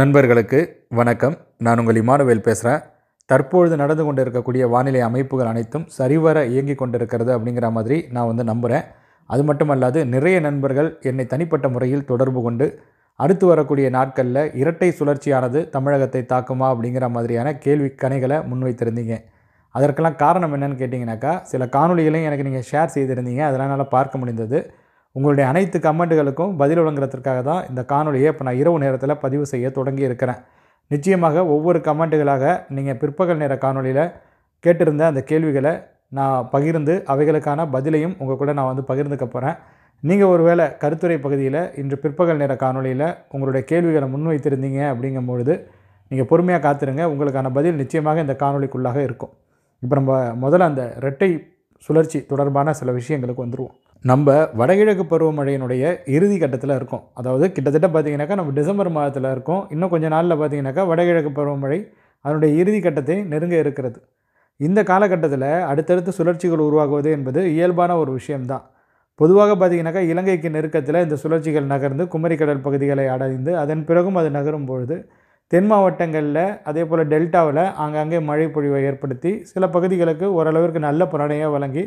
நண்பர்களுக்கு வணக்கம். நான் உங்கள் இமானுவேல் பேசுகிறேன். தற்பொழுது நடந்து கொண்டு இருக்கக்கூடிய வானிலை அமைப்புகள் அனைத்தும் சரிவர இயங்கி கொண்டிருக்கிறது அப்படிங்கிற மாதிரி நான் நம்புகிறேன். அது மட்டுமல்லாது நிறைய நண்பர்கள் என்னை தனிப்பட்ட முறையில் தொடர்பு கொண்டு அடுத்து வரக்கூடிய நாட்களில் இரட்டை சுழற்சியானது தமிழகத்தை தாக்குமா அப்படிங்கிற மாதிரியான கேள்வி கணைகளை முன்வைத்திருந்தீங்க. அதற்கெல்லாம் காரணம் என்னன்னு கேட்டிங்கனாக்கா, சில காணொலிகளையும் எனக்கு நீங்கள் ஷேர் செய்திருந்தீங்க. அதெல்லாம் என்னால் பார்க்க முடிந்தது. உங்களுடைய அனைத்து கமெண்ட்டுகளுக்கும் பதில் வழங்குறதுக்காக தான் இந்த காணொலியை இப்போ நான் இரவு நேரத்தில் பதிவு செய்ய தொடங்கி இருக்கிறேன். நிச்சயமாக ஒவ்வொரு கமெண்ட்டுகளாக நீங்கள் பிற்பகல் நேர காணொலியில் கேட்டிருந்த அந்த கேள்விகளை நான் பகிர்ந்து அவைகளுக்கான பதிலையும் உங்கள் கூட நான் பகிர்ந்துக்க போகிறேன். நீங்கள் ஒருவேளை கருத்துரை பகுதியில் இன்று பிற்பகல் நேர காணொலியில் உங்களுடைய கேள்விகளை முன்வைத்திருந்தீங்க அப்படிங்கும்பொழுது நீங்கள் பொறுமையாக காத்திருங்க. உங்களுக்கான பதில் நிச்சயமாக இந்த காணொலிக்குள்ளாக இருக்கும். இப்போ நம்ம முதல்ல அந்த இரட்டை சுழற்சி தொடர்பான சில விஷயங்களுக்கு வந்துடுவோம். நம்ம வடகிழக்கு பருவமழையினுடைய இறுதி கட்டத்தில் இருக்கோம். அதாவது கிட்டத்தட்ட பார்த்திங்கனாக்கா நம்ம டிசம்பர் மாதத்தில் இருக்கோம். இன்னும் கொஞ்சம் நாளில் பார்த்திங்கனாக்கா வடகிழக்கு பருவமழை அதனுடைய இறுதி கட்டத்தை நெருங்க இருக்கிறது. இந்த காலகட்டத்தில் அடுத்தடுத்து சுழற்சிகள் உருவாகுவது என்பது இயல்பான ஒரு விஷயம்தான். பொதுவாக பார்த்திங்கனாக்கா இலங்கைக்கு நெருக்கத்தில் இந்த சுழற்சிகள் நகர்ந்து குமரிக்கடல் பகுதிகளை அடைந்து அதன் பிறகும் அது நகரும் பொழுது தென் மாவட்டங்களில் அதே போல் டெல்டாவில் ஆங்காங்கே மழை பொழிவை ஏற்படுத்தி சில பகுதிகளுக்கு ஓரளவிற்கு நல்ல பலனையாக வழங்கி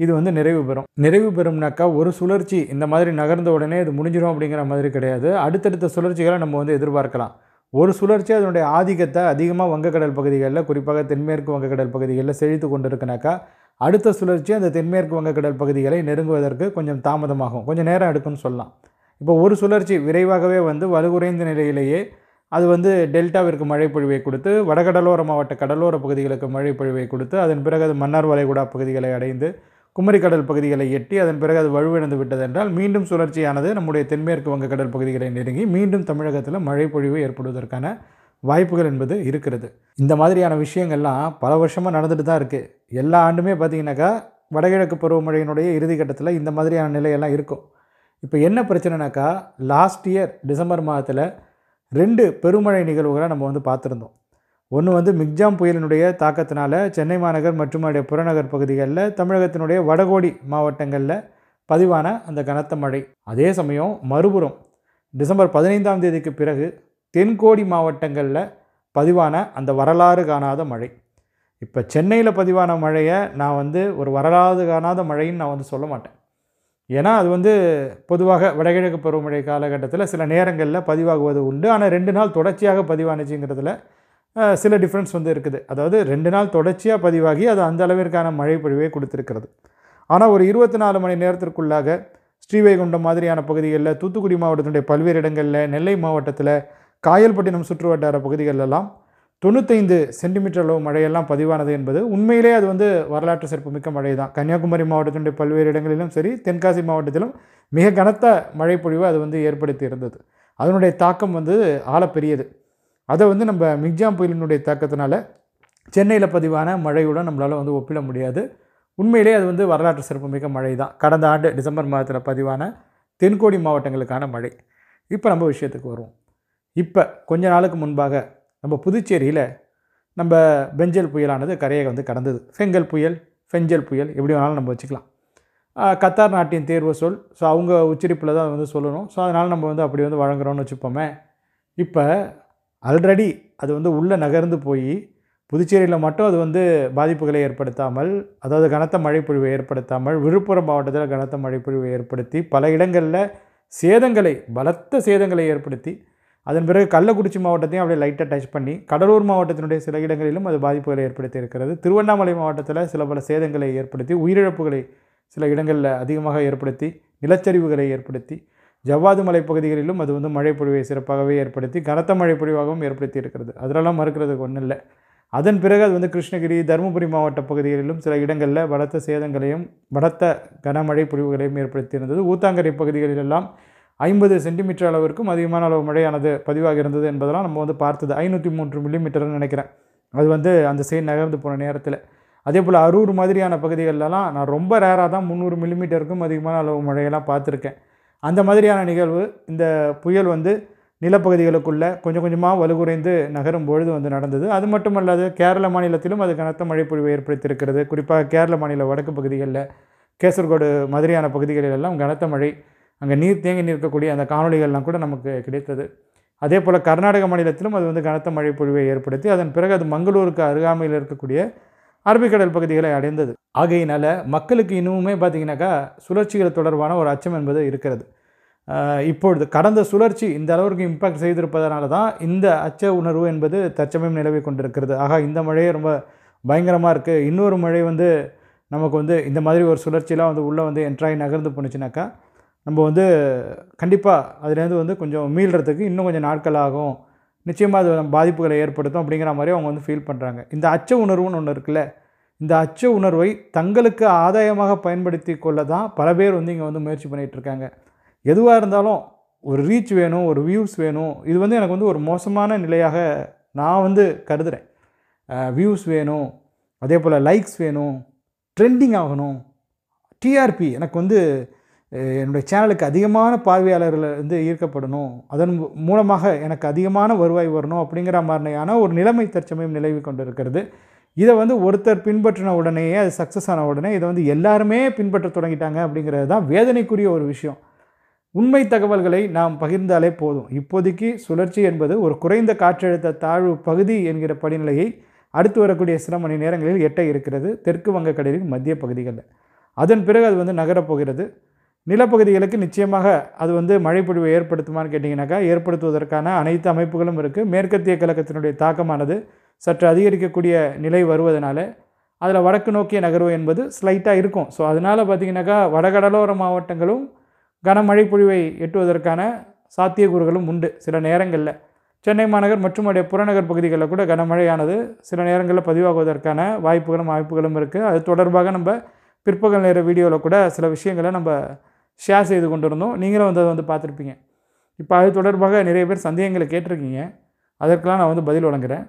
இது நிறைவு பெறும்னாக்கா ஒரு சுழற்சி இந்த மாதிரி நகர்ந்த உடனே இது முடிஞ்சிடும் அப்படிங்கிற மாதிரி கிடையாது. அடுத்தடுத்த சுழற்சிகளை நம்ம எதிர்பார்க்கலாம். ஒரு சுழற்சி அதனுடைய ஆதிக்கத்தை அதிகமாக வங்கக்கடல் பகுதிகளில், குறிப்பாக தென்மேற்கு வங்கக்கடல் பகுதிகளில் செழித்து கொண்டு இருக்குனாக்கா, அடுத்த சுழற்சி அந்த தென்மேற்கு வங்கக்கடல் பகுதிகளை நெருங்குவதற்கு கொஞ்சம் தாமதமாகும், கொஞ்சம் நேரம் எடுக்கும்னு சொல்லலாம். இப்போ ஒரு சுழற்சி விரைவாகவே வலுகுறைந்த நிலையிலேயே அது டெல்டாவிற்கு மழை பொழிவை கொடுத்து வடகடலோர மாவட்ட கடலோர பகுதிகளுக்கு மழை பொழிவை கொடுத்து அதன் பிறகு அது மன்னார் வளைகுடா பகுதிகளை அடைந்து குமரிக்கடல் பகுதிகளை எட்டி அதன் பிறகு அது வலுவிழந்து விட்டது என்றால் மீண்டும் சுழற்சியானது நம்முடைய தென்மேற்கு வங்கக்கடல் பகுதிகளை நெருங்கி மீண்டும் தமிழகத்தில் மழை பொழிவு ஏற்படுவதற்கான வாய்ப்புகள் என்பது இருக்கிறது. இந்த மாதிரியான விஷயங்கள்லாம் பல வருஷமாக நடந்துட்டு தான் இருக்குது. எல்லா ஆண்டுமே பார்த்திங்கனாக்கா வடகிழக்கு பருவமழையினுடைய இறுதி கட்டத்தில் இந்த மாதிரியான நிலையெல்லாம் இருக்கும். இப்போ என்ன பிரச்சனைனாக்கா, லாஸ்ட் இயர் டிசம்பர் மாதத்தில் 2 பெருமழை நிகழ்வுகளை நம்ம பார்த்துருந்தோம். ஒன்று மிக்ஜாம் புயலினுடைய தாக்கத்தினால சென்னை மாநகர் மற்றும் அதனுடைய புறநகர் பகுதிகளில் தமிழகத்தினுடைய வடகோடி மாவட்டங்களில் பதிவான அந்த கனத்த மழை. அதே சமயம் மறுபுறம் டிசம்பர் 15ஆம் தேதிக்கு பிறகு தென்கோடி மாவட்டங்களில் பதிவான அந்த வரலாறு காணாத மழை. இப்போ சென்னையில் பதிவான மழையை நான் ஒரு வரலாறு காணாத மழைன்னு நான் சொல்ல மாட்டேன். ஏன்னா அது பொதுவாக வடகிழக்கு பருவமழை காலகட்டத்தில் சில நேரங்களில் பதிவாகுவது உண்டு. ஆனால் 2 நாள் தொடர்ச்சியாக பதிவானுச்சுங்கிறதுல சில டிஃப்ரென்ஸ் இருக்குது. அதாவது 2 நாள் தொடர்ச்சியாக பதிவாகி அது அந்த அளவிற்கான மழை பொழிவை கொடுத்துருக்கிறது. ஆனால் ஒரு 24 மணி நேரத்திற்குள்ளாக ஸ்ரீவைகுண்டம் மாதிரியான பகுதிகளில், தூத்துக்குடி மாவட்டத்தினுடைய பல்வேறு இடங்களில், நெல்லை மாவட்டத்தில், காயல்பட்டினம் சுற்று வட்டார பகுதிகளெல்லாம் 95 சென்டிமீட்டர் அளவு மழையெல்லாம் பதிவானது என்பது உண்மையிலே அது வரலாற்று சிறப்புமிக்க மழை தான். கன்னியாகுமரி மாவட்டத்தினுடைய பல்வேறு இடங்களிலும் சரி, தென்காசி மாவட்டத்திலும் மிக கனத்த மழை பொழிவு அது ஏற்படுத்தி இருந்தது. அதனுடைய தாக்கம் ஆழப்பெரியது. அதை நம்ம மிக்ஜாம் புயலினுடைய தாக்கத்தினால சென்னையில் பதிவான மழையுடன் நம்மளால் ஒப்பிட முடியாது. உண்மையிலே அது வரலாற்று சிறப்புமிக்க மழை தான். கடந்த ஆண்டு டிசம்பர் மாதத்தில் பதிவான தென்கோடி மாவட்டங்களுக்கான மழை. இப்போ நம்ம விஷயத்துக்கு வருவோம். இப்போ கொஞ்ச நாளுக்கு முன்பாக நம்ம புதுச்சேரியில் நம்ம பெஞ்சல் புயலானது கரையை கடந்தது. ஃபெங்கல் புயல், ஃபெஞ்சல் புயல் எப்படி வேணாலும் நம்ம வச்சுக்கலாம். கத்தார் நாட்டின் தேர்வு சொல். ஸோ அவங்க உச்சரிப்பில் தான் சொல்லணும். ஸோ அதனால் நம்ம அப்படி வழங்குறோன்னு வச்சுப்போமே. இப்போ ஆல்ரெடி அது உள்ளே நகர்ந்து போய் புதுச்சேரியில் மட்டும் அது பாதிப்புகளை ஏற்படுத்தாமல், அதாவது கனத்த மழைப்பொழிவை ஏற்படுத்தாமல், விழுப்புரம் மாவட்டத்தில் கனத்த மழைப்பொழிவை ஏற்படுத்தி பல இடங்களில் பலத்த சேதங்களை ஏற்படுத்தி அதன் பிறகு கள்ளக்குறிச்சி மாவட்டத்தையும் அப்படியே லைட்டாக டச் பண்ணி கடலூர் மாவட்டத்தினுடைய சில இடங்களிலும் அது பாதிப்புகளை ஏற்படுத்தி இருக்கிறது. திருவண்ணாமலை மாவட்டத்தில் சில பல சேதங்களை ஏற்படுத்தி, உயிரிழப்புகளை சில இடங்களில் அதிகமாக ஏற்படுத்தி, நிலச்சரிவுகளை ஏற்படுத்தி, ஜவ்வாது மலைப்பகுதிகளிலும் அது மழைப்பொழிவை சிறப்பாகவே ஏற்படுத்தி கனத்த மழைப்பொழிவாகவும் ஏற்படுத்தி இருக்கிறது. அதிலெல்லாம் மறுக்கிறதுக்கு ஒன்றும் இல்லை. அதன் பிறகு அது கிருஷ்ணகிரி, தருமபுரி மாவட்ட பகுதிகளிலும் சில இடங்களில் பலத்த சேதங்களையும் பலத்த கனமழை பொழிவுகளையும் ஏற்படுத்தி இருந்தது. ஊத்தாங்கரை பகுதிகளிலெல்லாம் 50 சென்டிமீட்டர் அளவிற்கும் அதிகமான அளவு மழையானது பதிவாக இருந்தது என்பதெல்லாம் நம்ம பார்த்தது. 503 மில்லிமீட்டர்னு நினைக்கிறேன். அது அந்த சைடு நகர்ந்து போன நேரத்தில். அதே போல் அரூர் மாதிரியான பகுதிகளெல்லாம் நான் ரொம்ப ரேராக தான் 300 மில்லிமீட்டருக்கும் அதிகமான அளவு மழையெல்லாம் பார்த்துருக்கேன். அந்த மாதிரியான நிகழ்வு இந்த புயல் நிலப்பகுதிகளுக்குள்ளே கொஞ்சம் கொஞ்சமாக வலுகுறைந்து நகரும் பொழுது நடந்தது. அது மட்டுமல்லாது கேரள மாநிலத்திலும் அது கனத்த மழைப்பொழிவை ஏற்படுத்தியிருக்கிறது. குறிப்பாக கேரள மாநில வடக்கு பகுதிகளில், கேசர்கோடு மாதிரியான பகுதிகளிலெல்லாம் கனத்த மழை, அங்கே நீர் தேங்கி நிற்கக்கூடிய அந்த காணொலிகள்லாம் கூட நமக்கு கிடைத்தது. அதே போல் கர்நாடக மாநிலத்திலும் அது வந்து கனத்த மழை பொழிவை ஏற்படுத்தி அதன் பிறகு அது மங்களூருக்கு அருகாமையில் இருக்கக்கூடிய அரபிக்கடல் பகுதிகளை அடைந்தது. ஆகையினால் மக்களுக்கு இன்னுமே பார்த்திங்கனாக்கா சுழற்சிகள் தொடர்பான ஒரு அச்சம் என்பது இருக்கிறது. இப்பொழுது கடந்த சுழற்சி இந்த அளவிற்கு இம்பேக்ட் செய்திருப்பதனால தான் இந்த அச்ச உணர்வு என்பது தற்சமயம் நிலவி கொண்டிருக்கிறது. ஆக இந்த மழையே ரொம்ப பயங்கரமாக இருக்குது, இன்னொரு மழை வந்து நமக்கு வந்து இந்த மாதிரி ஒரு சுழற்சியெலாம் வந்து உள்ளே வந்து என்ட்ராகி நகர்ந்து போணுச்சுனாக்கா நம்ம வந்து கண்டிப்பாக அதுலேருந்து வந்து கொஞ்சம் மீள்றதுக்கு இன்னும் கொஞ்சம் நாட்கள் ஆகும், நிச்சயமாக அது பாதிப்புகளை ஏற்படுத்தும் அப்படிங்கிற மாதிரி அவங்க வந்து ஃபீல் பண்ணுறாங்க. இந்த அச்ச உணர்வுன்னு ஒன்று இருக்குல்ல, இந்த அச்ச உணர்வை தங்களுக்கு ஆதாயமாக பயன்படுத்தி கொள்ள தான் பல பேர் வந்து இங்கே வந்து முயற்சி பண்ணிகிட்ருக்காங்க. எதுவாக இருந்தாலும் ஒரு ரீச் வேணும், ஒரு வியூஸ் வேணும். இது வந்து எனக்கு வந்து ஒரு மோசமான நிலையாக நான் வந்து கருதுகிறேன். வியூஸ் வேணும், அதே போல் லைக்ஸ் வேணும், ட்ரெண்டிங் ஆகணும், டிஆர்பி எனக்கு வந்து என்னுடைய சேனலுக்கு அதிகமான பார்வையாளர்கள் வந்து ஈர்க்கப்படணும், அதன் மூலமாக எனக்கு அதிகமான வருவாய் வரணும் அப்படிங்கிற மாதிரியான ஒரு நிலைமை தற்சமயம் நிலவி கொண்டு இருக்கிறது. இதை வந்து ஒருத்தர் பின்பற்றின உடனேயே அது சக்ஸஸ் ஆன உடனே இதை வந்து எல்லாருமே பின்பற்ற தொடங்கிட்டாங்க அப்படிங்கிறது தான் வேதனைக்குரிய ஒரு விஷயம். உண்மை தகவல்களை நாம் பகிர்ந்தாலே போதும். இப்போதைக்கு சுழற்சி என்பது ஒரு குறைந்த காற்றழுத்த தாழ்வு பகுதி என்கிற படிநிலையை அடுத்து வரக்கூடிய சில மணி நேரங்களில் எட்ட இருக்கிறது தெற்கு வங்கக்கடலின் மத்திய பகுதிகளில். அதன் பிறகு அது வந்து நகரப்போகிறது. நிலப்பகுதிகளுக்கு நிச்சயமாக அது வந்து மழைப்பொழிவை ஏற்படுத்துமான்னு கேட்டிங்கனாக்கா ஏற்படுத்துவதற்கான அனைத்து அமைப்புகளும் இருக்குது. மேற்கத்திய கிழக்கத்தினுடைய தாக்கமானது சற்று அதிகரிக்கக்கூடிய நிலை வருவதனால அதில் வடக்கு நோக்கிய நகர்வு என்பது ஸ்லைட்டாக இருக்கும். ஸோ அதனால் பார்த்திங்கனாக்கா வடகடலோர மாவட்டங்களும் கனமழை பொழிவை எட்டுவதற்கான சாத்தியக்கூறுகளும் உண்டு. சில நேரங்களில் சென்னை மாநகர் மற்றும் அதே புறநகர் பகுதிகளில் கூட கனமழையானது சில நேரங்களில் பதிவாகுவதற்கான வாய்ப்புகளும் இருக்குது. அது தொடர்பாக நம்ம பிற்பகல் நேர வீடியோவில் கூட சில விஷயங்களை நம்ம ஷேர் செய்து கொண்டு இருந்தோம். நீங்களும் வந்து அதை வந்து பார்த்துருப்பீங்க. இப்போ அது தொடர்பாக நிறைய பேர் சந்தேகங்களை கேட்டிருக்கீங்க. அதற்கெல்லாம் நான் வந்து பதில் வழங்குகிறேன்.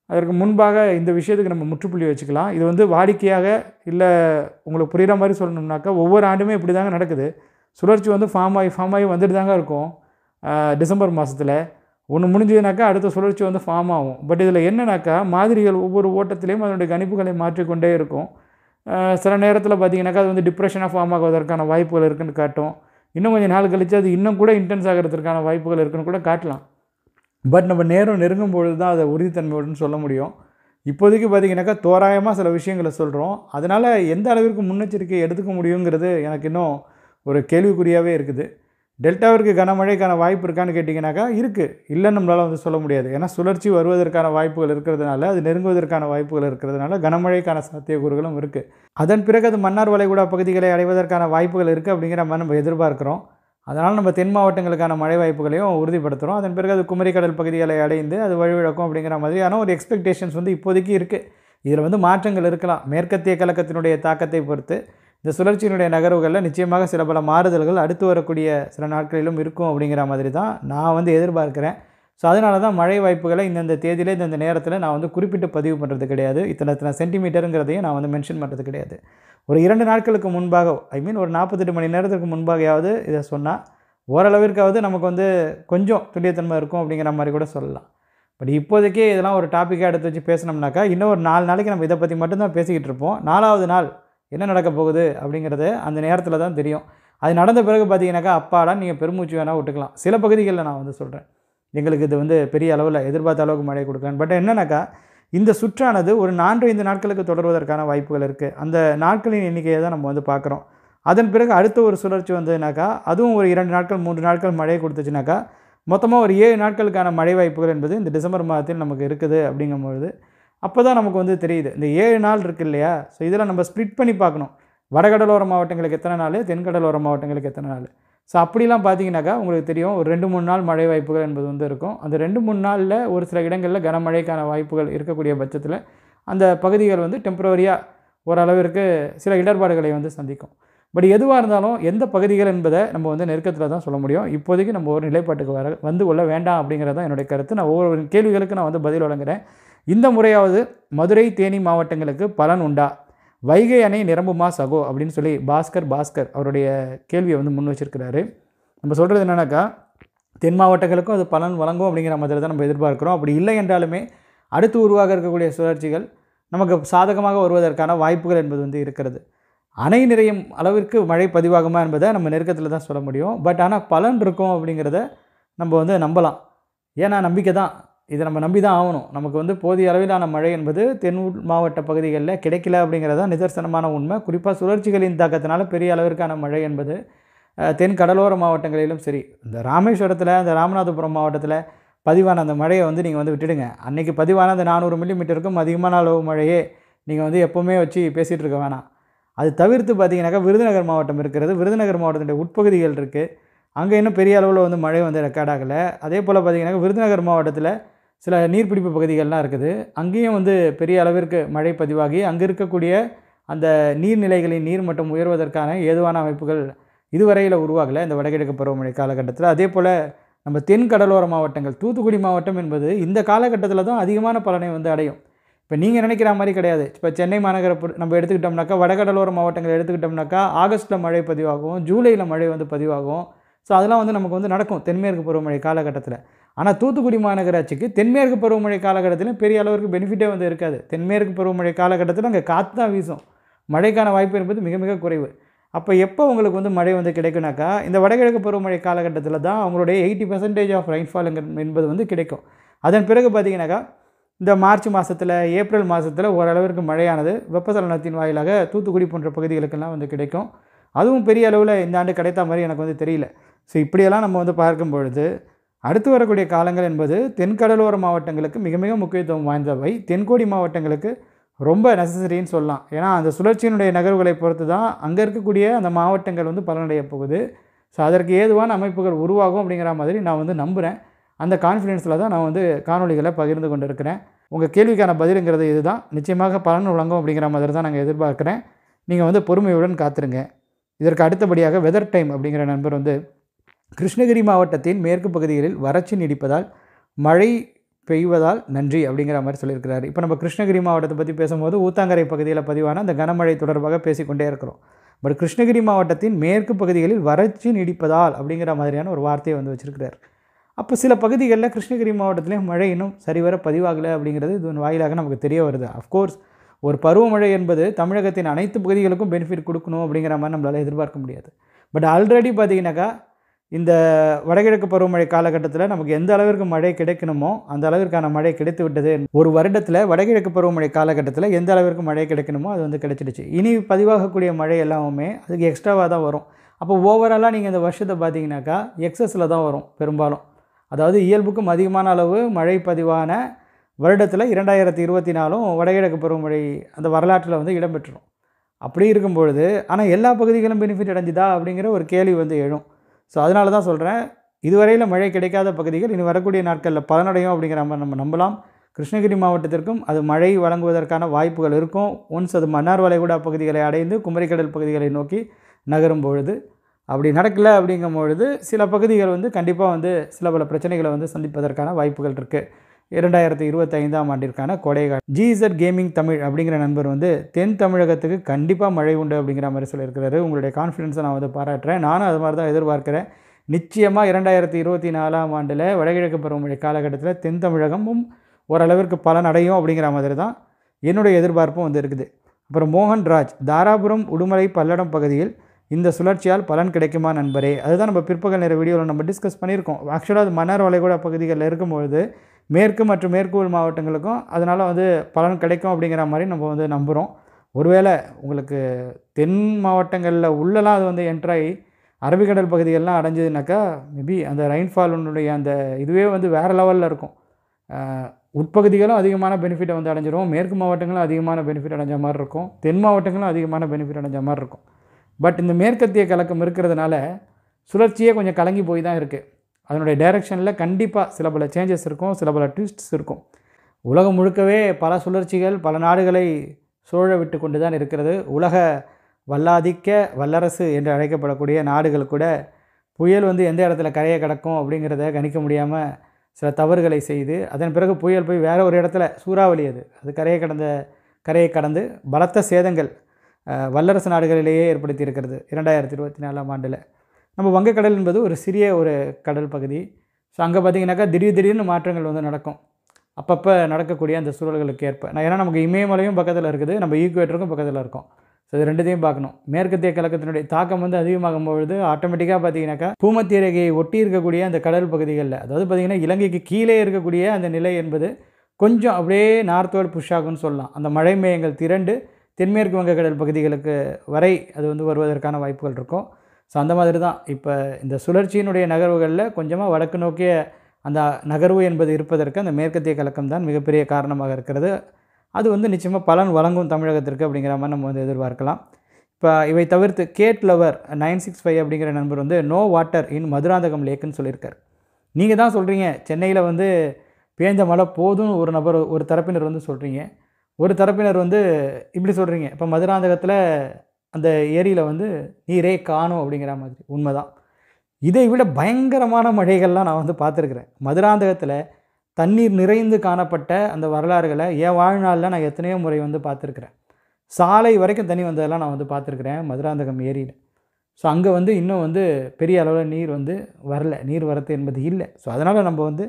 அதற்கு முன்பாக இந்த விஷயத்துக்கு நம்ம முற்றுப்புள்ளி வச்சுக்கலாம். இது வந்து வாடிக்கையாக இல்லை உங்களுக்கு புரிகிற மாதிரி சொல்லணும்னாக்கா ஒவ்வொரு ஆண்டுமே இப்படி தாங்க நடக்குது. சுழற்சி வந்து ஃபார்ம் ஆகி வந்துட்டு தாங்க இருக்கும். டிசம்பர் மாதத்தில் ஒன்று முடிஞ்சதுனாக்கா அடுத்த சுழற்சி வந்து ஃபார்ம் ஆகும். பட் இதில் என்னன்னாக்கா மாதிரிகள் ஒவ்வொரு ஓட்டத்திலையும் அதனுடைய கணிப்புகளை மாற்றிக்கொண்டே இருக்கும். சில நேரத்தில் பார்த்திங்கனாக்கா அது வந்து டிப்ரெஷனாக ஃபார்ம் ஆகுவதற்கான வாய்ப்புகள் இருக்குதுன்னு காட்டும். இன்னும் கொஞ்சம் நாள் கழித்து அது இன்னும் கூட இன்டென்ஸ் ஆகிறதுக்கான வாய்ப்புகள் இருக்குன்னு கூட காட்டலாம். பட் நம்ம நேரம் நெருங்கும் பொழுது தான் அதை உறுதித்தன்மையுடன் சொல்ல முடியும். இப்போதைக்கு பார்த்திங்கனாக்கா தோராயமாக சில விஷயங்களை சொல்கிறோம். அதனால் எந்த அளவிற்கு முன்னெச்சரிக்கை எடுத்துக்க முடியுங்கிறது எனக்கு இன்னும் ஒரு கேள்விக்குறியாகவே இருக்குது. டெல்டாவிற்கு கனமழைக்கான வாய்ப்பு இருக்கான்னு கேட்டிங்கனாக்கா இருக்குது, இல்லைன்னு நம்மளால் வந்து சொல்ல முடியாது. ஏன்னா சுழற்சி வருவதற்கான வாய்ப்புகள் இருக்கிறதுனால, அது நெருங்குவதற்கான வாய்ப்புகள் இருக்கிறதுனால கனமழைக்கான சாத்தியக்கூறுகளும் இருக்குது. அதன் பிறகு அது மன்னார் வளைகுடா பகுதிகளை அடைவதற்கான வாய்ப்புகள் இருக்குது அப்படிங்கிற மாதிரி நம்ம எதிர்பார்க்குறோம். அதனால் நம்ம தென் மாவட்டங்களுக்கான மழை வாய்ப்புகளையும் உறுதிப்படுத்துகிறோம். அதன் பிறகு அது குமரிக்கடல் பகுதிகளை அடைந்து அது வழிவிழக்கும் அப்படிங்கிற மாதிரியான ஒரு எக்ஸ்பெக்டேஷன்ஸ் வந்து இப்போதைக்கு இருக்குது. இதில் வந்து மாற்றங்கள் இருக்கலாம். மேற்கத்திய கழகத்தினுடைய தாக்கத்தை பொறுத்து இந்த சுழற்சியினுடைய நகர்வுகளில் நிச்சயமாக சில பல மாறுதல்கள் அடுத்து வரக்கூடிய சில நாட்களிலும் இருக்கும் அப்படிங்கிற மாதிரி தான் நான் வந்து எதிர்பார்க்குறேன். ஸோ அதனால தான் மழை வாய்ப்புகளை இந்தந்த தேதியில் இந்தந்த நேரத்தில் நான் வந்து குறிப்பிட்டு பதிவு பண்ணுறது கிடையாது. இத்தனை சென்டிமீட்டருங்கிறதையும் நான் வந்து மென்ஷன் பண்ணுறது கிடையாது. ஒரு 2 நாட்களுக்கு முன்பாக ஒரு 48 மணி நேரத்துக்கு முன்பாகையாவது இதை சொன்னால் ஓரளவிற்காவது நமக்கு வந்து கொஞ்சம் துல்லியத்தன்மை இருக்கும் அப்படிங்கிற மாதிரி கூட சொல்லலாம். பட் இப்போதைக்கே இதெல்லாம் ஒரு டாப்பிக்காக எடுத்து வச்சு பேசினோம்னாக்கா இன்னும் ஒரு 4 நாளைக்கு நம்ம இதை பற்றி மட்டும்தான் பேசிக்கிட்டு இருப்போம். 4வது நாள் என்ன நடக்க போகுது அப்படிங்கிறது அந்த நேரத்தில் தான் தெரியும். அது நடந்த பிறகு பார்த்தீங்கன்னாக்கா அப்பாடா நீங்கள் பெருமூச்சு வேணால் விட்டுக்கலாம். சில பகுதிகளில் நான் வந்து சொல்கிறேன், எங்களுக்கு இது வந்து பெரிய அளவில் எதிர்பார்த்த அளவுக்கு மழை கொடுக்கலான்னு. பட் என்னன்னாக்கா இந்த சுற்றானது ஒரு 4-5 நாட்களுக்கு தொடர்வதற்கான வாய்ப்புகள் இருக்குது. அந்த நாட்களின் எண்ணிக்கையை தான் நம்ம வந்து பார்க்குறோம். அதன் பிறகு அடுத்த ஒரு சுழற்சி வந்ததுனாக்கா அதுவும் ஒரு 2 நாட்கள் 3 நாட்கள் மழையை கொடுத்துச்சுனாக்கா மொத்தமாக ஒரு 7 நாட்களுக்கான மழை வாய்ப்புகள் என்பது இந்த டிசம்பர் மாதத்தில் நமக்கு இருக்குது. அப்படிங்கும்பொழுது அப்போ தான் நமக்கு வந்து தெரியுது இந்த 7 நாள் இருக்குது இல்லையா. ஸோ இதில் நம்ம ஸ்ப்ளிட் பண்ணி பார்க்கணும். வடகடலோர மாவட்டங்களுக்கு எத்தனை நாள், தென்கடலோர மாவட்டங்களுக்கு எத்தனை நாள். ஸோ அப்படிலாம் பார்த்தீங்கன்னாக்கா உங்களுக்கு தெரியும் ஒரு 2-3 நாள் மழை வாய்ப்புகள் என்பது வந்து இருக்கும். அந்த 2-3 நாளில் ஒரு சில இடங்களில் கனமழைக்கான வாய்ப்புகள் இருக்கக்கூடிய பட்சத்தில் அந்த பகுதிகள் வந்து டெம்பரவரியாக ஓரளவிற்கு சில இடர்பாடுகளை வந்து சந்திக்கும். பட் எதுவாக இருந்தாலும் எந்த பகுதிகள் என்பதை நம்ம வந்து நெருக்கத்தில் தான் சொல்ல முடியும். இப்போதைக்கு நம்ம ஒரு நிலைப்பாட்டுக்கு வந்து கொள்ள வேண்டாம் அப்படிங்கிறது தான் என்னுடைய கருத்து. நான் ஒவ்வொரு கேள்விகளுக்கு நான் வந்து பதில் வழங்குகிறேன். இந்த முறையாவது மதுரை தேனி மாவட்டங்களுக்கு பலன் உண்டா, வைகை அணை நிரம்புமா சகோ அப்படின்னு சொல்லி பாஸ்கர் அவருடைய கேள்வியை வந்து முன் வச்சிருக்கிறாரு. நம்ம சொல்கிறது என்னன்னாக்கா தென் மாவட்டங்களுக்கும் அது பலன் வழங்கும் அப்படிங்கிற மாதிரி தான் நம்ம எதிர்பார்க்குறோம். அப்படி இல்லை என்றாலுமே அடுத்து உருவாக இருக்கக்கூடிய சுழற்சிகள் நமக்கு சாதகமாக வருவதற்கான வாய்ப்புகள் என்பது வந்து இருக்கிறது. அணை நிறையும் அளவிற்கு மழை பதிவாகுமா என்பதை நம்ம நெருக்கத்தில் தான் சொல்ல முடியும். பட் ஆனால் பலன் இருக்கும் அப்படிங்கிறத நம்ம வந்து நம்பலாம். ஏன்னா நம்பிக்கை தான். இதை நம்ம நம்பி தான் ஆகணும். நமக்கு வந்து போதிய அளவிலான மழை என்பது தென் மாவட்ட பகுதிகளில் கிடைக்கல அப்படிங்கிறது தான் நிதர்சனமான உண்மை. குறிப்பாக சுழற்சிகளின் தாக்கத்தினால பெரிய அளவிற்கான மழை என்பது தென் கடலோர மாவட்டங்களிலும் சரி, இந்த ராமேஸ்வரத்தில், இந்த ராமநாதபுரம் மாவட்டத்தில் பதிவான அந்த மழையை வந்து நீங்கள் வந்து விட்டுடுங்க. அன்றைக்கி பதிவான அந்த 400 மில்லிமீட்டருக்கும் அதிகமான அளவு மழையே நீங்கள் வந்து எப்போவுமே வச்சு பேசிகிட்டு இருக்க வேணாம். அது தவிர்த்து பார்த்தீங்கன்னாக்கா விருதுநகர் மாவட்டம் இருக்கிறது. விருதுநகர் மாவட்டத்தினுடைய உட்பகுதிகள் இருக்குது. அங்கே இன்னும் பெரிய அளவில் வந்து மழை வந்து ரெக்கார்ட் ஆகலை. அதே போல் பார்த்தீங்கன்னாக்கா விருதுநகர் மாவட்டத்தில் சில நீர்பிடிப்பு பகுதிகள்லாம் இருக்குது. அங்கேயும் வந்து பெரிய அளவிற்கு மழை பதிவாகி அங்கே இருக்கக்கூடிய அந்த நீர்நிலைகளின் நீர்மட்டம் உயர்வதற்கான ஏதுவான அமைப்புகள் இதுவரையில் உருவாகலை இந்த வடகிழக்கு பருவமழை காலகட்டத்தில். அதே போல் நம்ம தென் கடலோர மாவட்டங்கள், தூத்துக்குடி மாவட்டம் என்பது இந்த காலகட்டத்தில் தான் அதிகமான பலனை வந்து அடையும். இப்போ நீங்கள் நினைக்கிற மாதிரி கிடையாது. இப்போ சென்னை மாநகர நம்ம எடுத்துக்கிட்டோம்னாக்கா, வடகடலோர மாவட்டங்கள் எடுத்துக்கிட்டோம்னாக்கா ஆகஸ்ட்டில் மழை பதிவாகும், ஜூலையில் மழை வந்து பதிவாகும். ஸோ அதெல்லாம் வந்து நமக்கு வந்து நடக்கும் தென்மேற்கு பருவமழை காலகட்டத்தில். ஆனால் தூத்துக்குடி மாநகராட்சிக்கு தென்மேற்கு பருவமழை காலகட்டத்திலும் பெரிய அளவிற்கு பெனிஃபிட்டே வந்து இருக்காது. தென்மேற்கு பருவமழை காலகட்டத்தில் அங்கே காற்று தான் வீசும். மழைக்கான வாய்ப்பு என்பது மிக மிக குறைவு. அப்போ எப்போ உங்களுக்கு வந்து மழை வந்து கிடைக்குனாக்கா, இந்த வடகிழக்கு பருவமழை காலகட்டத்தில் தான் அவங்களுடைய 80% ஆஃப் ரெயின்ஃபால் என்பது வந்து கிடைக்கும். அதன் பிறகு பார்த்தீங்கன்னாக்கா, இந்த மார்ச் மாதத்தில், ஏப்ரல் மாதத்தில் ஓரளவிற்கு மழையானது வெப்பசலனத்தின் வாயிலாக தூத்துக்குடி போன்ற பகுதிகளுக்கெல்லாம் வந்து கிடைக்கும். அதுவும் பெரிய அளவில் இந்த ஆண்டு கிடைத்த மாதிரி எனக்கு வந்து தெரியல. ஸோ இப்படியெல்லாம் நம்ம வந்து பார்க்கும் பொழுது, அடுத்து வரக்கூடிய காலங்கள் என்பது தென்கடலோர மாவட்டங்களுக்கு மிக மிக முக்கியத்துவம் வாய்ந்தவை. தென்கோடி மாவட்டங்களுக்கு ரொம்ப நெசசரின்னு சொல்லலாம். ஏன்னா அந்த சுழற்சியினுடைய நகர்வுகளை பொறுத்து தான் அங்கே இருக்கக்கூடிய அந்த மாவட்டங்கள் வந்து பலனடைய போகுது. ஸோ அதற்கு ஏதுவான அமைப்புகள் உருவாகும் அப்படிங்கிற மாதிரி நான் வந்து நம்புகிறேன். அந்த கான்ஃபிடென்ஸில் தான் நான் வந்து காணொலிகளை பகிர்ந்து கொண்டு இருக்கிறேன். உங்கள் கேள்விக்கான பதிலுங்கிறது இதுதான். நிச்சயமாக பலன் வழங்கும் அப்படிங்கிற மாதிரி தான் நாங்கள் எதிர்பார்க்குறேன். நீங்கள் வந்து பொறுமையுடன் காத்திருங்க. இதற்கு அடுத்தபடியாக வெதர் டைம் அப்படிங்கிற நண்பர் வந்து, கிருஷ்ணகிரி மாவட்டத்தின் மேற்கு பகுதிகளில் வறட்சி நீடிப்பதால் மழை பெய்வதால் நன்றி அப்படிங்கிற மாதிரி சொல்லியிருக்கிறாரு. இப்போ நம்ம கிருஷ்ணகிரி மாவட்டத்தை பற்றி பேசும்போது ஊத்தாங்கரை பகுதியில் பதிவான அந்த கனமழை தொடர்பாக பேசிக்கொண்டே இருக்கிறோம். பட் கிருஷ்ணகிரி மாவட்டத்தின் மேற்கு பகுதிகளில் வறட்சி நீடிப்பதால் அப்படிங்கிற மாதிரியான ஒரு வார்த்தையை வந்து வச்சுருக்கிறார். அப்போ சில பகுதிகளில் கிருஷ்ணகிரி மாவட்டத்திலையும் மழை இன்னும் சரிவர பதிவாகலை அப்படிங்கிறது இதன் வாயிலாக நமக்கு தெரிய வருது. அஃப்கோர்ஸ் ஒரு பருவமழை என்பது தமிழகத்தின் அனைத்து பகுதிகளுக்கும் பெனிஃபிட் கொடுக்கணும் அப்படிங்கிற மாதிரி நம்மளால் எதிர்பார்க்க முடியாது. பட் ஆல்ரெடி பார்த்தீங்கன்னாக்கா, இந்த வடகிழக்கு பருவமழை காலகட்டத்தில் நமக்கு எந்த அளவிற்கு மழை கிடைக்கணுமோ அந்த அளவிற்கான மழை கிடைத்து விட்டது. ஒரு வருடத்தில் வடகிழக்கு பருவமழை காலகட்டத்தில் எந்த அளவிற்கு மழை கிடைக்கணுமோ அது வந்து கிடைச்சிடுச்சு. இனி பதிவாகக்கூடிய மழை எல்லாமே அதுக்கு எக்ஸ்ட்ராவாக தான் வரும். அப்போ ஓவராலாக நீங்கள் இந்த வருஷத்தை பார்த்தீங்கன்னாக்கா எக்ஸஸில் தான் வரும் பெரும்பாலும். அதாவது இயல்புக்கும் அதிகமான அளவு மழை பதிவான வருடத்தில் 2024 வடகிழக்கு பருவமழை அந்த வரலாற்றில் வந்து இடம்பெற்றுரும். அப்படி இருக்கும் பொழுது ஆனால் எல்லா பகுதிகளும் பெனிஃபிட் அடைஞ்சுதா அப்படிங்கிற ஒரு கேள்வி வந்து எழும். ஸோ அதனால தான் சொல்கிறேன், இதுவரையில் மழை கிடைக்காத பகுதிகள் இனி வரக்கூடிய நாட்களில் பலனடையும் அப்படிங்கிற மாதிரி நம்ம நம்பலாம். கிருஷ்ணகிரி மாவட்டத்திற்கும் அது மழை வழங்குவதற்கான வாய்ப்புகள் இருக்கும். ஒன்ஸ் அது மன்னார் வளைகுடா பகுதிகளை அடைந்து குமரிக்கடல் பகுதிகளை நோக்கி நகரும் பொழுது. அப்படி நடக்கலை அப்படிங்கும் பொழுது சில பகுதிகள் வந்து கண்டிப்பாக வந்து சில பல பிரச்சனைகளை வந்து சந்திப்பதற்கான வாய்ப்புகள் இருக்குது. 2025ஆம் ஆண்டிற்கான கோடைகாலம். ஜிஇசட் கேமிங் தமிழ் அப்படிங்கிற நண்பர் வந்து தென் தமிழகத்துக்கு கண்டிப்பாக மழை உண்டு அப்படிங்கிற மாதிரி சொல்லியிருக்கிறாரு. உங்களுடைய கான்ஃபிடென்ஸை நான் வந்து பாராட்டுறேன். நானும் அது மாதிரி தான் எதிர்பார்க்குறேன். நிச்சயமாக 2024ஆம் ஆண்டில் வடகிழக்கு பருவமழை காலகட்டத்தில் தென் தமிழகமும் ஓரளவிற்கு பலன் அடையும் அப்படிங்கிற மாதிரி தான் என்னுடைய எதிர்பார்ப்பும் வந்து இருக்குது. அப்புறம் மோகன்ராஜ், தாராபுரம் உடுமலை பல்லடம் பகுதியில் இந்த சுழற்சியால் பலன் கிடைக்குமா நண்பரே? அதுதான் நம்ம பிற்பகல் நேர வீடியோவில் நம்ம டிஸ்கஸ் பண்ணியிருக்கோம். ஆக்சுவலாக அது மன்னார் வளைகுடா பகுதிகளில் இருக்கும்பொழுது மேற்கு மற்றும் மேற்கு உள் மாவட்டங்களுக்கும் அதனால் வந்து பலன் கிடைக்கும் அப்படிங்கிற மாதிரி நம்ம வந்து நம்புகிறோம். ஒருவேளை உங்களுக்கு தென் மாவட்டங்களில் உள்ளலாம் அது வந்து என்ட்ராகி அரபிக்கடல் பகுதிகளெலாம் அடைஞ்சதுனாக்கா மேபி அந்த ரெயின்ஃபாலுடைய அந்த இதுவே வந்து வேறு லெவலில் இருக்கும். உட்பகுதிகளும் அதிகமான பெனிஃபிட்டை வந்து அடைஞ்சிரும். மேற்கு மாவட்டங்களும் அதிகமான பெனிஃபிட் அடைஞ்ச மாதிரி இருக்கும். தென் மாவட்டங்களும் அதிகமான பெனிஃபிட் அடைஞ்ச மாதிரி இருக்கும். பட் இந்த மேற்கத்திய கலக்கம் இருக்கிறதுனால சுழற்சியே கொஞ்சம் கலங்கி போய் தான் இருக்குது. அதனுடைய டைரெக்ஷனில் கண்டிப்பாக சில பல சேஞ்சஸ் இருக்கும், சில பல ட்விஸ்ட்ஸ் இருக்கும். உலகம் முழுக்கவே பல சுழற்சிகள் பல நாடுகளை சூழ விட்டு கொண்டு தான் இருக்கிறது. உலக வல்லாதிக்க வல்லரசு என்று அழைக்கப்படக்கூடிய நாடுகள் கூட புயல் வந்து எந்த இடத்துல கரையை கடக்கும் அப்படிங்கிறத கணிக்க முடியாமல் சில தவறுகளை செய்து அதன் பிறகு புயல் போய் வேறு ஒரு இடத்துல சூறாவளி அது கரையை கடந்து பலத்த சேதங்கள் வல்லரசு நாடுகளிலேயே ஏற்படுத்தி இருக்கிறது 2024ஆம் ஆண்டில். நம்ம வங்கக்கடல் என்பது ஒரு சிறிய ஒரு கடல் பகுதி. ஸோ அங்கே பார்த்திங்கனாக்கா திடீர்னு மாற்றங்கள் வந்து நடக்கும். அப்பப்போ நடக்கக்கூடிய அந்த சூழல்களுக்கு ஏற்ப ஏன்னா நமக்கு இமயமலையும் பக்கத்தில் இருக்குது, நம்ம ஈக்குவேட்டருக்கும் பக்கத்தில் இருக்கோம். ஸோ இது ரெண்டுத்தையும் பார்க்கணும். மேற்கத்திய கிழக்கத்தினுடைய தாக்கம் வந்து அதிகமாகும் பொழுது ஆட்டோமேட்டிக்காக பார்த்தீங்கன்னாக்கா பூமத்திய ரேகையை ஒட்டி இருக்கக்கூடிய அந்த கடல் பகுதிகளில், அதாவது பார்த்தீங்கன்னா இலங்கைக்கு கீழே இருக்கக்கூடிய அந்த நிலை என்பது கொஞ்சம் அப்படியே நார்த்வேர்டு புஷ் ஆகும்னு சொல்லலாம். அந்த மழை மேகங்கள் திரண்டு தென்மேற்கு வங்கக்கடல் பகுதிகளுக்கு வரை அது வந்து வருவதற்கான வாய்ப்புகள் இருக்கும். ஸோ அந்த மாதிரி தான் இப்போ இந்த சுழற்சியினுடைய நகர்வுகளில் கொஞ்சமாக வடக்கு நோக்கிய அந்த நகர்வு என்பது இருப்பதற்கு அந்த மேற்கத்திய கலக்கம் தான் மிகப்பெரிய காரணமாக இருக்கிறது. அது வந்து நிச்சயமாக பலன் வழங்கும் தமிழகத்திற்கு அப்படிங்கிற மாதிரி நம்ம வந்து எதிர்பார்க்கலாம். இப்போ இவை தவிர்த்து கேட் லவர் 965 அப்படிங்கிற நண்பர் வந்து நோ வாட்டர் இன் மதுராந்தகம் லேக்குன்னு சொல்லியிருக்கார். நீங்கள் தான் சொல்கிறீங்க சென்னையில் வந்து பேஞ்ச மழை போதும்னு ஒரு தரப்பினர் வந்து சொல்கிறீங்க. ஒரு தரப்பினர் வந்து இப்படி சொல்கிறீங்க, இப்போ மதுராந்தகத்தில் அந்த ஏரியில் வந்து நீரே காணும் அப்படிங்கிற மாதிரி. உண்மைதான். இதை விட பயங்கரமான மழைகள்லாம் நான் வந்து பார்த்துருக்குறேன். மதுராந்தகத்தில் தண்ணீர் நிறைந்து காணப்பட்ட அந்த வரலாறுகளை என் வாழ்நாளில் நான் எத்தனையோ முறை வந்து பார்த்துருக்குறேன். சாலை வரைக்கும் தண்ணி வந்ததெல்லாம் நான் வந்து பார்த்துருக்குறேன் மதுராந்தகம் ஏரியில். ஸோ அங்கே வந்து இன்னும் வந்து பெரிய அளவில் நீர் வந்து வரல, நீர் வரத்து என்பது இல்லை. ஸோ அதனால் நம்ம வந்து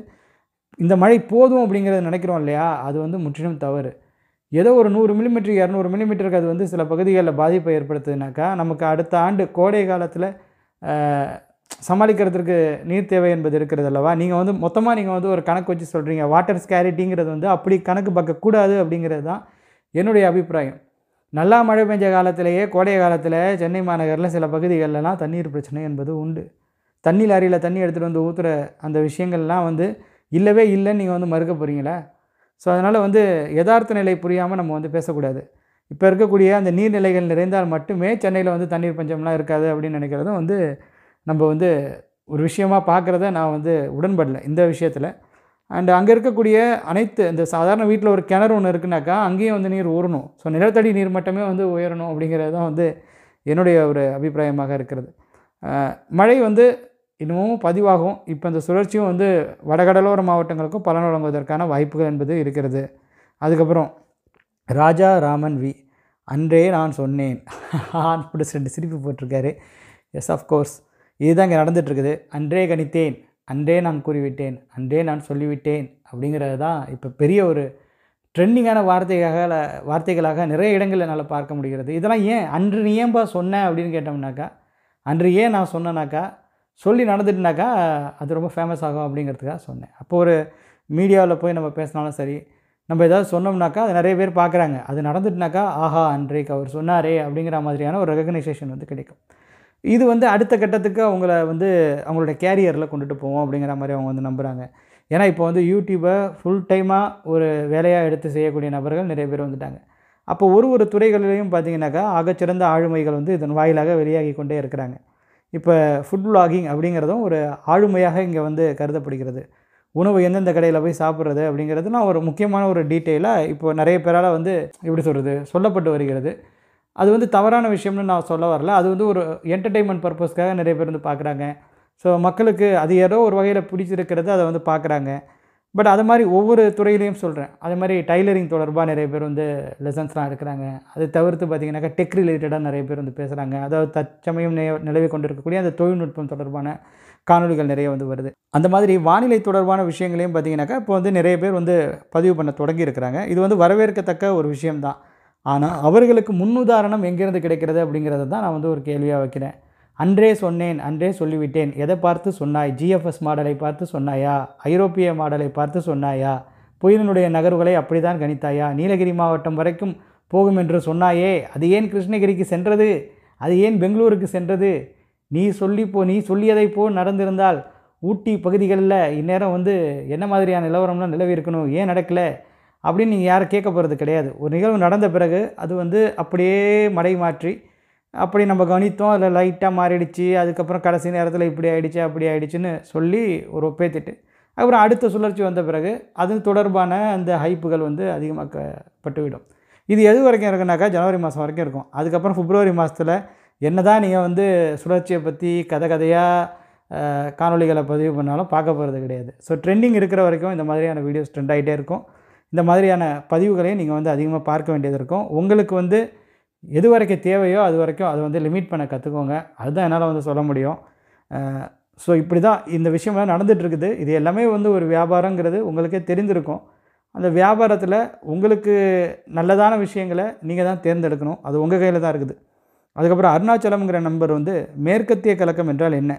இந்த மழை போதும் அப்படிங்கிறத நினைக்கிறோம் இல்லையா, அது வந்து முற்றிலும் தவறு. ஏதோ ஒரு 100 மில்லிமீட்டர் 200 மில்லிமீட்டருக்கு அது வந்து சில பகுதிகளில் பாதிப்பை ஏற்படுத்துதுனாக்கா, நமக்கு அடுத்த ஆண்டு கோடை காலத்தில் சமாளிக்கிறதுக்கு நீர் தேவை என்பது இருக்கிறது அல்லவா. நீங்கள் வந்து மொத்தமாக நீங்கள் வந்து ஒரு கணக்கு வச்சு சொல்கிறீங்க. வாட்டர் ஸ்கேரிட்டிங்கிறது வந்து அப்படி கணக்கு பார்க்கக்கூடாது அப்படிங்கிறது தான் என்னுடைய அபிப்பிராயம். நல்லா மழை பெஞ்ச காலத்திலேயே கோடை காலத்தில் சென்னை மாநகரில் சில பகுதிகளெலாம் தண்ணீர் பிரச்சனை என்பது உண்டு. தண்ணி லாரியில் தண்ணி எடுத்துகிட்டு வந்து ஊற்றுற அந்த விஷயங்கள்லாம் வந்து இல்லவே இல்லைன்னு நீங்கள் வந்து மறுக்க போகிறீங்களா? ஸோ அதனால் வந்து யதார்த்த நிலை புரியாமல் நம்ம வந்து பேசக்கூடாது. இப்போ இருக்கக்கூடிய அந்த நீர்நிலைகள் நிறைந்தால் மட்டுமே சென்னையில் வந்து தண்ணீர் பஞ்சம்லாம் இருக்காது அப்படின்னு நினைக்கிறதும் வந்து நம்ம வந்து ஒரு விஷயமாக பார்க்குறத நான் வந்து உடன்படலை இந்த விஷயத்தில். அண்டு அங்கே இருக்கக்கூடிய அனைத்து இந்த சாதாரண வீட்டில் ஒரு கிணறு ஒன்று இருக்குனாக்கா அங்கேயும் வந்து நீர் ஊறணும். ஸோ நிலத்தடி நீர் மட்டமே வந்து உயரணும் அப்படிங்கிறது தான் வந்து என்னுடைய ஒரு அபிப்பிராயமாக இருக்கிறது. மழை வந்து இன்னமும் பதிவாகும். இப்போ இந்த சுழற்சியும் வந்து வடகடலோர மாவட்டங்களுக்கும் பலன் வழங்குவதற்கான வாய்ப்புகள் என்பது இருக்கிறது. அதுக்கப்புறம் ராஜா ராமன் வி அன்றே நான் சொன்னேன் அப்படி 2 சிரிப்பு போட்டிருக்காரு. எஸ் ஆஃப்கோர்ஸ் இதுதான் இங்கே நடந்துகிட்ருக்குது. அன்றே கணித்தேன், அன்றே நான் கூறிவிட்டேன், அன்றே நான் சொல்லிவிட்டேன் அப்படிங்கிறது தான் இப்போ பெரிய ஒரு ட்ரெண்டிங்கான வார்த்தைகளாக நிறைய இடங்களில் என்னால் பார்க்க முடிகிறது. இதெல்லாம் ஏன் அன்று நீ ஏன்பா சொன்ன அப்படின்னு கேட்டோம்னாக்கா, அன்று ஏன் நான் சொன்னேனாக்கா சொல்லி நடந்துட்டுனாக்கா அது ரொம்ப ஃபேமஸ் ஆகும் அப்படிங்கிறதுக்காக சொன்னேன். அப்போ ஒரு மீடியாவில் போய் நம்ம பேசினாலும் சரி, நம்ம ஏதாவது சொன்னோம்னாக்கா அது நிறைய பேர் பார்க்குறாங்க. அது நடந்துட்டுனாக்கா ஆஹா அன்றைக்கு அவர் சொன்னாரே அப்படிங்கிற மாதிரியான ஒரு ரெகக்னைசேஷன் வந்து கிடைக்கும். இது வந்து அடுத்த கட்டத்துக்கு அவங்கள வந்து அவங்களோட கேரியரில் கொண்டுட்டு போவோம் அப்படிங்கிற மாதிரி அவங்க வந்து நம்புகிறாங்க. ஏன்னா இப்போ வந்து யூடியூப்பை ஃபுல் டைமாக ஒரு வேலையாக எடுத்து செய்யக்கூடிய நபர்கள் நிறைய பேர் வந்துட்டாங்க. அப்போ ஒரு துறைகளிலையும் பார்த்திங்கனாக்கா ஆகச்சிறந்த ஆளுமைகள் வந்து இதன் வாயிலாக வெளியாகி கொண்டே இருக்கிறாங்க. இப்போ ஃபுட் விளாகிங் அப்படிங்கிறதும் ஒரு ஆளுமையாக இங்கே வந்து கருதப்படுகிறது. உணவு எந்தெந்த கடையில் போய் சாப்பிட்றது அப்படிங்கிறதுலாம் ஒரு முக்கியமான ஒரு டீட்டெயிலாக இப்போ நிறைய பேரால் வந்து எப்படி சொல்கிறது சொல்லப்பட்டு வருகிறது. அது வந்து தவறான விஷயம்னு நான் சொல்ல வரல. அது வந்து ஒரு என்டர்டெயின்மெண்ட் பர்பஸ்க்காக நிறைய பேர் வந்து பார்க்குறாங்க. ஸோ மக்களுக்கு அது ஏதோ ஒரு வகையில் பிடிச்சிருக்கிறது அதை வந்து பார்க்குறாங்க. பட் அது மாதிரி ஒவ்வொரு துறையிலையும் சொல்கிறேன். அதே மாதிரி டைலரிங் தொடர்பாக நிறைய பேர் வந்து லெசன்ஸ்லாம் எடுக்கிறாங்க. அதை தவிர்த்து பார்த்திங்கனாக்கா டெக் ரிலேட்டடாக நிறைய பேர் வந்து பேசுகிறாங்க. அதாவது தற்சமயம் நிலவி கொண்டிருக்கக்கூடிய அந்த தொழில்நுட்பம் தொடர்பான காணொலிகள் நிறைய வந்து வருது. அந்த மாதிரி வானிலை தொடர்பான விஷயங்களையும் பார்த்திங்கனாக்கா இப்போ வந்து நிறைய பேர் வந்து பதிவு பண்ண தொடங்கியிருக்கிறாங்க. இது வந்து வரவேற்கத்தக்க ஒரு விஷயம்தான். ஆனால் அவர்களுக்கு முன்னுதாரணம் எங்கேருந்து கிடைக்கிறது அப்படிங்கிறத தான் நான் வந்து ஒரு கேள்வியாக வைக்கிறேன். அன்றே சொன்னேன், அன்றே சொல்லிவிட்டேன். எதை பார்த்து சொன்னாய்? ஜிஎஃப்எஸ் மாடலை பார்த்து சொன்னாயா? ஐரோப்பிய மாடலை பார்த்து சொன்னாயா? புயலினுடைய நகர்வுகளை அப்படி தான் கணித்தாயா? நீலகிரி மாவட்டம் வரைக்கும் போகும் என்று சொன்னாயே, அது ஏன் கிருஷ்ணகிரிக்கு சென்றது? அது ஏன் பெங்களூருக்கு சென்றது? நீ சொல்லியதை போல் நடந்திருந்தால் ஊட்டி பகுதிகளில் இந்நேரம் வந்து என்ன மாதிரியான நிலவரம்லாம் நிலவி இருக்கணும், ஏன் நடக்கலை அப்படின்னு நீங்கள் யாரும் கேட்க போகிறது கிடையாது. ஒரு நிகழ்வு நடந்த பிறகு அது வந்து அப்படியே மடை மாற்றி அப்படி நம்ம கவனித்தோம், அதில் லைட்டாக மாறிடுச்சு, அதுக்கப்புறம் கடைசி நேரத்தில் இப்படி ஆகிடுச்சு அப்படி ஆகிடுச்சின்னு சொல்லி ஒரு ஒப்பேத்திட்டு அப்புறம் அடுத்த சுழற்சி வந்த பிறகு அது தொடர்பான அந்த ஹைப்புகள் வந்து அதிகமாக்கப்பட்டுவிடும். இது எது வரைக்கும் இருக்குனாக்கா ஜனவரி மாதம் வரைக்கும் இருக்கும். அதுக்கப்புறம் பிப்ரவரி மாதத்தில் என்ன தான் நீங்கள் வந்து சுழற்சியை பற்றி கதையாக காணொலிகளை பதிவு பண்ணாலும் பார்க்க போகிறது கிடையாது. ஸோ ட்ரெண்டிங் இருக்கிற வரைக்கும் இந்த மாதிரியான வீடியோஸ் ட்ரெண்ட் ஆகிட்டே இருக்கும். இந்த மாதிரியான பதிவுகளையும் நீங்கள் வந்து அதிகமாக பார்க்க வேண்டியது இருக்கும். உங்களுக்கு வந்து எது வரைக்கும் தேவையோ அது வரைக்கும் அதை வந்து லிமிட் பண்ண கற்றுக்கோங்க. அதுதான் என்னால் வந்து சொல்ல முடியும். ஸோ இப்படி தான் இந்த விஷயம்லாம் நடந்துகிட்ருக்குது. இது எல்லாமே வந்து ஒரு வியாபாரங்கிறது உங்களுக்கே தெரிந்திருக்கும். அந்த வியாபாரத்தில் உங்களுக்கு நல்லதான விஷயங்களை நீங்கள் தான் தேர்ந்தெடுக்கணும். அது உங்கள் கையில் தான் இருக்குது. அதுக்கப்புறம் அருணாச்சலம்ங்கிற நண்பர் வந்து மேற்கத்திய கலக்கம் என்றால் என்ன?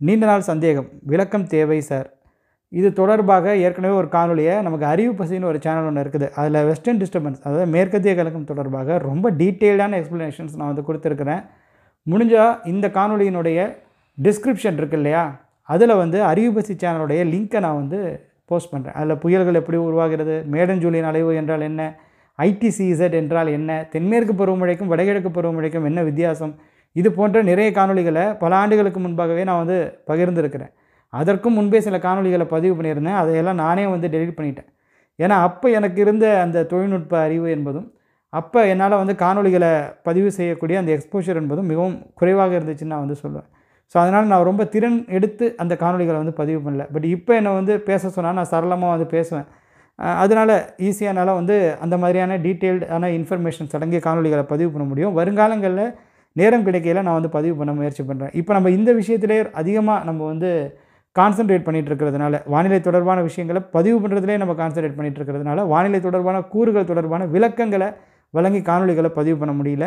நீண்ட நாள் சந்தேகம், விளக்கம் தேவை சார். இது தொடர்பாக ஏற்கனவே ஒரு காணொலியை நமக்கு அறிவு பசின்னு ஒரு சேனல் ஒன்று இருக்குது. அதில் வெஸ்டர்ன் டிஸ்டர்பன்ஸ், அதாவது மேற்கத்திய கலக்கம் தொடர்பாக ரொம்ப டீட்டெயில்டான எக்ஸ்ப்ளனேஷன்ஸ் நான் வந்து கொடுத்துருக்குறேன். முடிஞ்சால் இந்த காணொலியினுடைய டிஸ்கிரிப்ஷன் இருக்கு இல்லையா, அதில் வந்து அறிவு பசி சேனலுடைய லிங்க்கை நான் வந்து போஸ்ட் பண்ணுறேன். அதில் புயல்கள் எப்படி உருவாகிறது, மேடன் ஜூலியன் அலைவு என்றால் என்ன, ஐடிசிஇசட் என்றால் என்ன, தென்மேற்கு பருவமழைக்கும் வடகிழக்கு பருவமழைக்கும் என்ன வித்தியாசம், இது போன்ற நிறைய காணொலிகளை பல ஆண்டுகளுக்கு முன்பாகவே நான் வந்து பகிர்ந்துருக்கிறேன். அதற்கும் முன்பே சில காணொலிகளை பதிவு பண்ணியிருந்தேன். அதையெல்லாம் நானே வந்து டெலிட் பண்ணிட்டேன். ஏன்னா அப்போ எனக்கு இருந்த அந்த தொழில்நுட்ப அறிவு என்பதும், அப்போ என்னால் வந்து காணொலிகளை பதிவு செய்யக்கூடிய அந்த எக்ஸ்போஷர் என்பதும் மிகவும் குறைவாக இருந்துச்சுன்னு நான் வந்து சொல்லுவேன். ஸோ அதனால் நான் ரொம்ப திறன் எடுத்து அந்த காணொலிகளை வந்து பதிவு பண்ணல. பட் இப்போ என்னை வந்து பேச சொன்னால் நான் சரளமாக வந்து பேசுவேன். அதனால் ஈஸியாக என்னால் வந்து அந்த மாதிரியான டீட்டெயில்டான இன்ஃபர்மேஷன்ஸ் அடங்கிய காணொலிகளை பதிவு பண்ண முடியும். வருங்காலங்களில் நேரம் கிடைக்கையில் நான் வந்து பதிவு பண்ண முயற்சி பண்ணுறேன். இப்போ நம்ம இந்த விஷயத்திலே அதிகமாக நம்ம வந்து கான்சன்ட்ரேட் பண்ணிகிட்டு இருக்கிறதுனால, வானிலை தொடர்பான விஷயங்களை பதிவு பண்ணுறதுலே நம்ம கான்சன்ட்ரேட் பண்ணிகிட்டு இருக்கிறதுனால, வானிலை தொடர்பான கூறுகள் தொடர்பான விளக்கங்களை வழங்கி காணொலிகளை பதிவு பண்ண முடியல.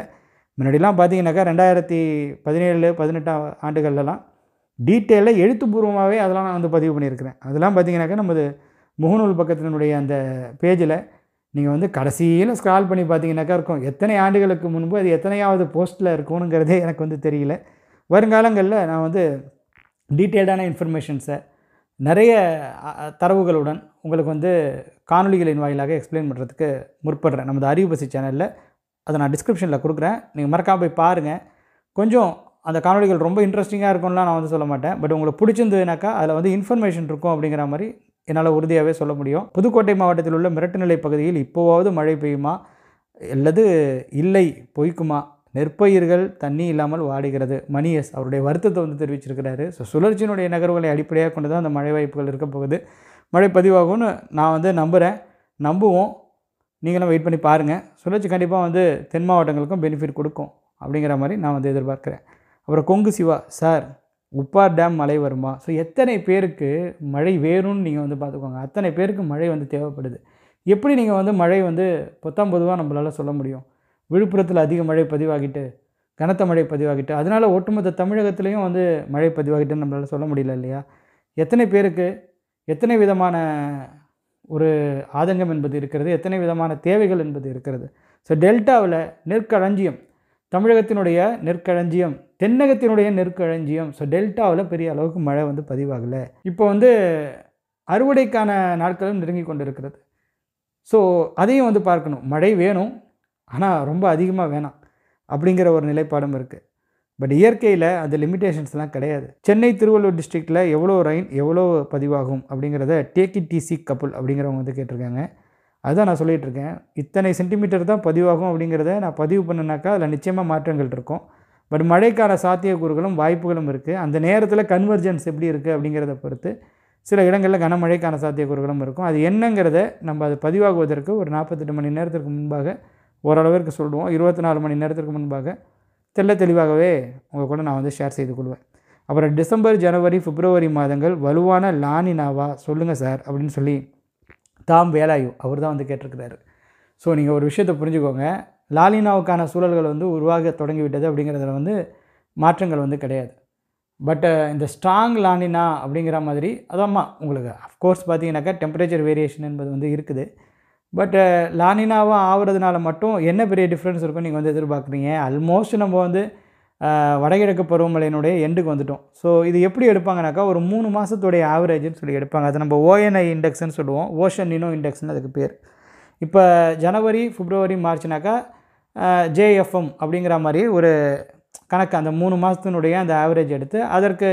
முன்னாடிலாம் பார்த்தீங்கன்னாக்கா 2017, 18 ஆண்டுகள்லாம் டீட்டெயிலில் எழுத்துப்பூர்வமாகவே அதெல்லாம் நான் வந்து பதிவு பண்ணியிருக்கிறேன். அதெல்லாம் பார்த்தீங்கன்னாக்கா நமது முகநூல் பக்கத்தினுடைய அந்த பேஜில் நீங்கள் வந்து கடைசியில் ஸ்க்ரால் பண்ணி பார்த்தீங்கன்னாக்கா இருக்கும். எத்தனை ஆண்டுகளுக்கு முன்பு அது எத்தனையாவது போஸ்ட்டில் இருக்கும்ங்கிறதே எனக்கு வந்து தெரியல. வருங்காலங்களில் நான் வந்து டீட்டெயில்டான இன்ஃபர்மேஷன்ஸை நிறைய தரவுகளுடன் உங்களுக்கு வந்து காணொலிகளின் வாயிலாக எக்ஸ்பிளைன் பண்ணுறதுக்கு முற்படுறேன். நமது அறிவு பசி சேனலில் அதை நான் டிஸ்கிரிப்ஷனில் கொடுக்குறேன். நீங்கள் மறக்காமல் போய் பாருங்கள். கொஞ்சம் அந்த காணொலிகள் ரொம்ப இன்ட்ரெஸ்டிங்காக இருக்கும்லாம் நான் வந்து சொல்ல மாட்டேன். பட் உங்களுக்கு பிடிச்சிருந்ததுனாக்கா அதில் வந்து இன்ஃபர்மேஷன் இருக்கும் அப்படிங்கிற மாதிரி என்னால் உறுதியாகவே சொல்ல முடியும். புதுக்கோட்டை மாவட்டத்தில் உள்ள மிரட்டுநிலை பகுதியில் இப்போவாவது மழை பெய்யுமா அல்லது இல்லை பொய்க்குமா, நெற்பயிர்கள் தண்ணி இல்லாமல் வாடுகிறது. மணியஸ் அவருடைய வருத்தத்தை வந்து தெரிவிச்சிருக்கிறாரு. ஸோ சுழற்சியினுடைய நகர்வுகளை அடிப்படையாக கொண்டு தான் அந்த மழை வாய்ப்புகள் இருக்க போகுது. மழை பதிவாகும்னு நான் வந்து நம்புவோம். நீங்களும் வெயிட் பண்ணி பாருங்கள். சுழற்சி கண்டிப்பாக வந்து தென் மாவட்டங்களுக்கும் பெனிஃபிட் கொடுக்கும் அப்படிங்கிற மாதிரி நான் வந்து எதிர்பார்க்குறேன். அப்புறம் கொங்கு சிவா சார், உப்பார் டேம் மழை வருமா? ஸோ எத்தனை பேருக்கு மழை வேணும்னு நீங்கள் வந்து பார்த்துக்கோங்க. அத்தனை பேருக்கு மழை வந்து தேவைப்படுது. எப்படி நீங்கள் வந்து மழை வந்து பொதுவாக நம்மளால் சொல்ல முடியும்? விழுப்புரத்தில் அதிக மழை பதிவாகிட்டு, கனத்த மழை பதிவாகிட்டு, அதனால் ஒட்டுமொத்த தமிழகத்துலேயும் வந்து மழை பதிவாகிட்டுன்னு நம்மளால் சொல்ல முடியல இல்லையா? எத்தனை பேருக்கு எத்தனை விதமான ஒரு ஆதங்கம் என்பது இருக்கிறது, எத்தனை விதமான தேவைகள் என்பது இருக்கிறது. ஸோ டெல்டாவில் நெற்களஞ்சியம், தமிழகத்தினுடைய நெற்களஞ்சியம், தென்னகத்தினுடைய நெற்களஞ்சியம். ஸோ டெல்டாவில் பெரிய அளவுக்கு மழை வந்து பதிவாகலை. இப்போ வந்து அறுவடைக்கான நாட்களும் நெருங்கி கொண்டு இருக்கிறது. ஸோ அதையும் வந்து பார்க்கணும். மழை வேணும், ஆனால் ரொம்ப அதிகமாக வேணாம் அப்படிங்கிற ஒரு நிலைப்பாடும் இருக்குது. பட் இயற்கையில் அந்த லிமிட்டேஷன்ஸ்லாம் கிடையாது. சென்னை திருவள்ளூர் டிஸ்ட்ரிக்டில் எவ்வளோ ரெயின் எவ்வளோ பதிவாகும் அப்படிங்கிறத டேக் இட் டிசி கப்புள் அப்படிங்கிறவங்க வந்து கேட்டிருக்காங்க. அதுதான் நான் சொல்லிகிட்டு இருக்கேன். இத்தனை சென்டிமீட்டர் தான் பதிவாகும் அப்படிங்கிறத நான் பதிவு பண்ணினாக்கா அதில் நிச்சயமாக மாற்றங்கள் இருக்கும். பட் மழைக்கான சாத்தியக்கூறுகளும் வாய்ப்புகளும் இருக்குது. அந்த நேரத்தில் கன்வர்ஜென்ஸ் எப்படி இருக்குது அப்படிங்கிறத பொறுத்து சில இடங்களில் கனமழைக்கான சாத்தியக்கூறுகளும் இருக்கும். அது என்னங்கிறத நம்ம அது பதிவாகுவதற்கு ஒரு 48 மணி நேரத்திற்கு முன்பாக ஓரளவிற்கு சொல்லுவோம். 24 மணி நேரத்திற்கு முன்பாக தெளிவாகவே உங்கள் கூட நான் வந்து ஷேர் செய்து கொள்வேன். அப்புறம் டிசம்பர், ஜனவரி, பிப்ரவரி மாதங்கள் வலுவான லானினாவா சொல்லுங்கள் சார் அப்படின்னு சொல்லி தாம் வேலாயு அவர் தான் வந்து கேட்டிருக்கிறாரு. ஸோ நீங்கள் ஒரு விஷயத்தை புரிஞ்சுக்கோங்க. லாலினாவுக்கான சூழல்கள் வந்து உருவாக தொடங்கிவிட்டது அப்படிங்கிறதுல வந்து மாற்றங்கள் வந்து கிடையாது. பட் இந்த ஸ்ட்ராங் லானினா அப்படிங்கிற மாதிரி அதாம்மா உங்களுக்கு அஃப்கோர்ஸ் பார்த்தீங்கன்னாக்கா டெம்பரேச்சர் வேரியேஷன் என்பது வந்து இருக்குது. பட் லானினாவாக ஆகிறதுனால மட்டும் என்ன பெரிய டிஃப்ரென்ஸ் இருக்கும் நீங்கள் வந்து எதிர்பார்க்குறீங்க? ஆல்மோஸ்ட் நம்ம வந்து வடகிழக்கு பருவமழையினுடைய எண்டுக்கு வந்துட்டோம். ஸோ இது எப்படி எடுப்பாங்கனாக்கா ஒரு 3 மாதத்துடைய ஆவரேஜ்னு சொல்லி எடுப்பாங்க. அது நம்ம ONI இண்டெக்ஸ்ன்னு சொல்லுவோம். ஓஷன் நினோ இண்டெக்ஸ்னு அதுக்கு பேர். இப்போ ஜனவரி, பிப்ரவரி, மார்ச்னாக்கா JFM அப்படிங்கிற மாதிரி ஒரு கணக்கு அந்த 3 மாதத்தினுடைய அந்த ஆவரேஜ் எடுத்து அதற்கு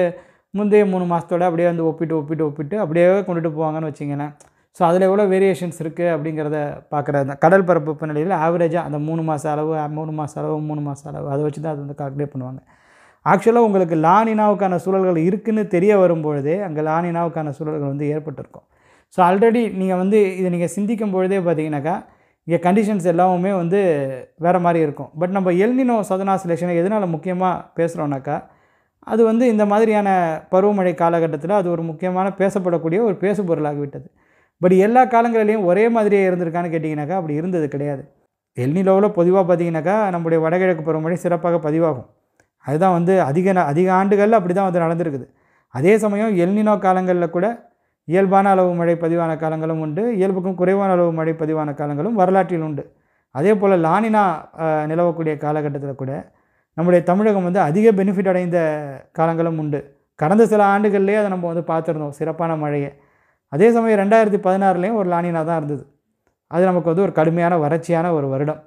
முந்தைய 3 மாதத்தோடு அப்படியே வந்து ஒப்பிட்டு அப்படியே கொண்டுட்டு போவாங்கன்னு வச்சிங்களேன். ஸோ அதில் எவ்வளோ வேரியேஷன்ஸ் இருக்குது அப்படிங்கிறத பார்க்குறது கடல் பரப்பு வெப்பநிலையில் ஆவரேஜாக அந்த 3 மாத அளவு 3 மாத அளவு அதை வச்சு தான் அது வந்து கால்குலேட் பண்ணுவாங்க. ஆக்சுவலாக உங்களுக்கு லானினாவுக்கான சூழல்கள் இருக்குதுன்னு தெரிய வரும்பொழுதே அங்கே லானினாவுக்கான சூழல்கள் வந்து ஏற்பட்டிருக்கும். ஸோ ஆல்ரெடி நீங்கள் வந்து இதை நீங்கள் சிந்திக்கும் பொழுதே பார்த்தீங்கன்னாக்கா இங்கே கண்டிஷன்ஸ் எல்லாமே வந்து வேறு மாதிரி இருக்கும். பட் நம்ம எல்னினோ சதன் ஆசிலேஷனை எதனால் முக்கியமாக பேசுகிறோன்னாக்கா அது வந்து இந்த மாதிரியான பருவமழை காலகட்டத்தில் அது ஒரு முக்கியமான பேசப்படக்கூடிய ஒரு பேசுபொருளாகிவிட்டது. பட் எல்லா காலங்களிலையும் ஒரே மாதிரியே இருந்திருக்கான்னு கேட்டிங்கனாக்கா அப்படி இருந்தது கிடையாது. எல்னிலோவில் பொதுவாக பார்த்தீங்கன்னாக்கா நம்முடைய வடகிழக்கு பருவமழை சிறப்பாக பதிவாகும். அதுதான் வந்து அதிக ஆண்டுகளில் அப்படி தான் வந்து நடந்திருக்குது. அதே சமயம் எல்னினோ காலங்களில் கூட இயல்பான அளவு மழை பதிவான காலங்களும் உண்டு, இயல்புக்கும் குறைவான அளவு மழை பதிவான காலங்களும் வரலாற்றில் உண்டு. அதே போல் லானினா நிலவக்கூடிய காலகட்டத்தில் கூட நம்முடைய தமிழகம் வந்து அதிக பெனிஃபிட் அடைந்த காலங்களும் உண்டு. கடந்த சில ஆண்டுகள்லேயே அதை நம்ம வந்து பார்த்துருந்தோம் சிறப்பான மழையை. அதே சமயம் 2016லேயும் ஒரு லானினா தான் இருந்தது. அது நமக்கு வந்து ஒரு கடுமையான வறட்சியான ஒரு வருடம்.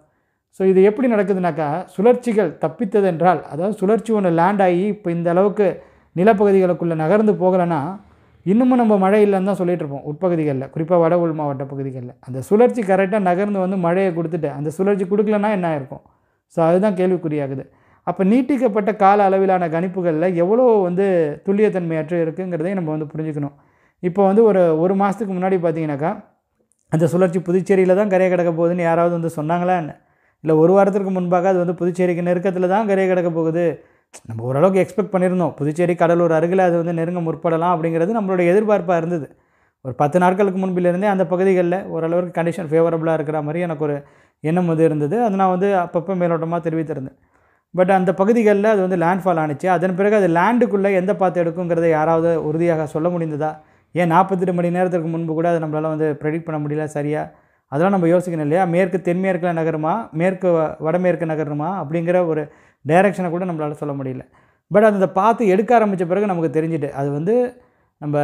ஸோ இது எப்படி நடக்குதுனாக்கா, சுழற்சிகள் தப்பித்ததென்றால், அதாவது சுழற்சி ஒன்று லேண்ட் ஆகி இப்போ இந்த அளவுக்கு நிலப்பகுதிகளுக்குள்ளே நகர்ந்து போகலைன்னா இன்னமும் நம்ம மழை இல்லைன்னு தான் சொல்லிகிட்டு இருப்போம் உட்பகுதிகளில், குறிப்பாக வட உள் மாவட்ட பகுதிகளில். அந்த சுழற்சி கரெக்டாக நகர்ந்து வந்து மழையை கொடுத்துட்டு அந்த சுழற்சி கொடுக்கலன்னா என்ன ஆயிருக்கும்? ஸோ அதுதான் கேள்விக்குறியாகுது. அப்போ நீட்டிக்கப்பட்ட கால அளவிலான கணிப்புகளில் எவ்வளோ வந்து துல்லியத்தன்மையற்று இருக்குங்கிறதையும் நம்ம வந்து புரிஞ்சுக்கணும். இப்போ வந்து ஒரு மாதத்துக்கு முன்னாடி பார்த்தீங்கன்னாக்கா, அந்த சுழற்சி புதுச்சேரியில் தான் கரையை கடக்க போகுதுன்னு யாராவது வந்து சொன்னாங்களா என்ன? இல்லை ஒரு வாரத்திற்கு முன்பாக அது வந்து புதுச்சேரிக்கு நெருக்கத்தில் தான் கரையை கடக்க போகுது, நம்ம ஓரளவுக்கு எக்ஸ்பெக்ட் பண்ணியிருந்தோம். புதுச்சேரி கடலூர் அருகில் அது வந்து நெருங்க முற்படலாம் அப்படிங்கிறது நம்மளுடைய எதிர்பார்ப்பாக இருந்தது. ஒரு 10 நாட்களுக்கு முன்பிலிருந்தே அந்த பகுதிகளில் ஓரளவுக்கு கண்டிஷன் ஃபேவரபுளாக இருக்கிற மாதிரி எனக்கு ஒரு எண்ணம் வந்து இருந்தது. அது நான் வந்து அப்பப்போ மேலோட்டமாக தெரிவித்திருந்தேன். பட் அந்த பகுதிகளில் அது வந்து லேண்ட்ஃபால் ஆணுச்சு. அதன் பிறகு அது லேண்டுக்குள்ளே எந்த பாத்து எடுக்குங்கிறத யாராவது உறுதியாக சொல்ல முடிந்ததா? ஏன் 48 மணி நேரத்திற்கு முன்பு கூட அதை நம்மளால் வந்து ப்ரெடிக்ட் பண்ண முடியல சரியா? அதெல்லாம் நம்ம யோசிக்கணும் இல்லையா? மேற்கு தென்மேற்கில் நகருமா, மேற்கு வடமேற்கு நகருமா அப்படிங்கிற ஒரு டைரெக்ஷனை கூட நம்மளால் சொல்ல முடியல. பட் அந்த பார்த்து எடுக்க ஆரம்பித்த பிறகு நமக்கு தெரிஞ்சுட்டு, அது வந்து நம்ம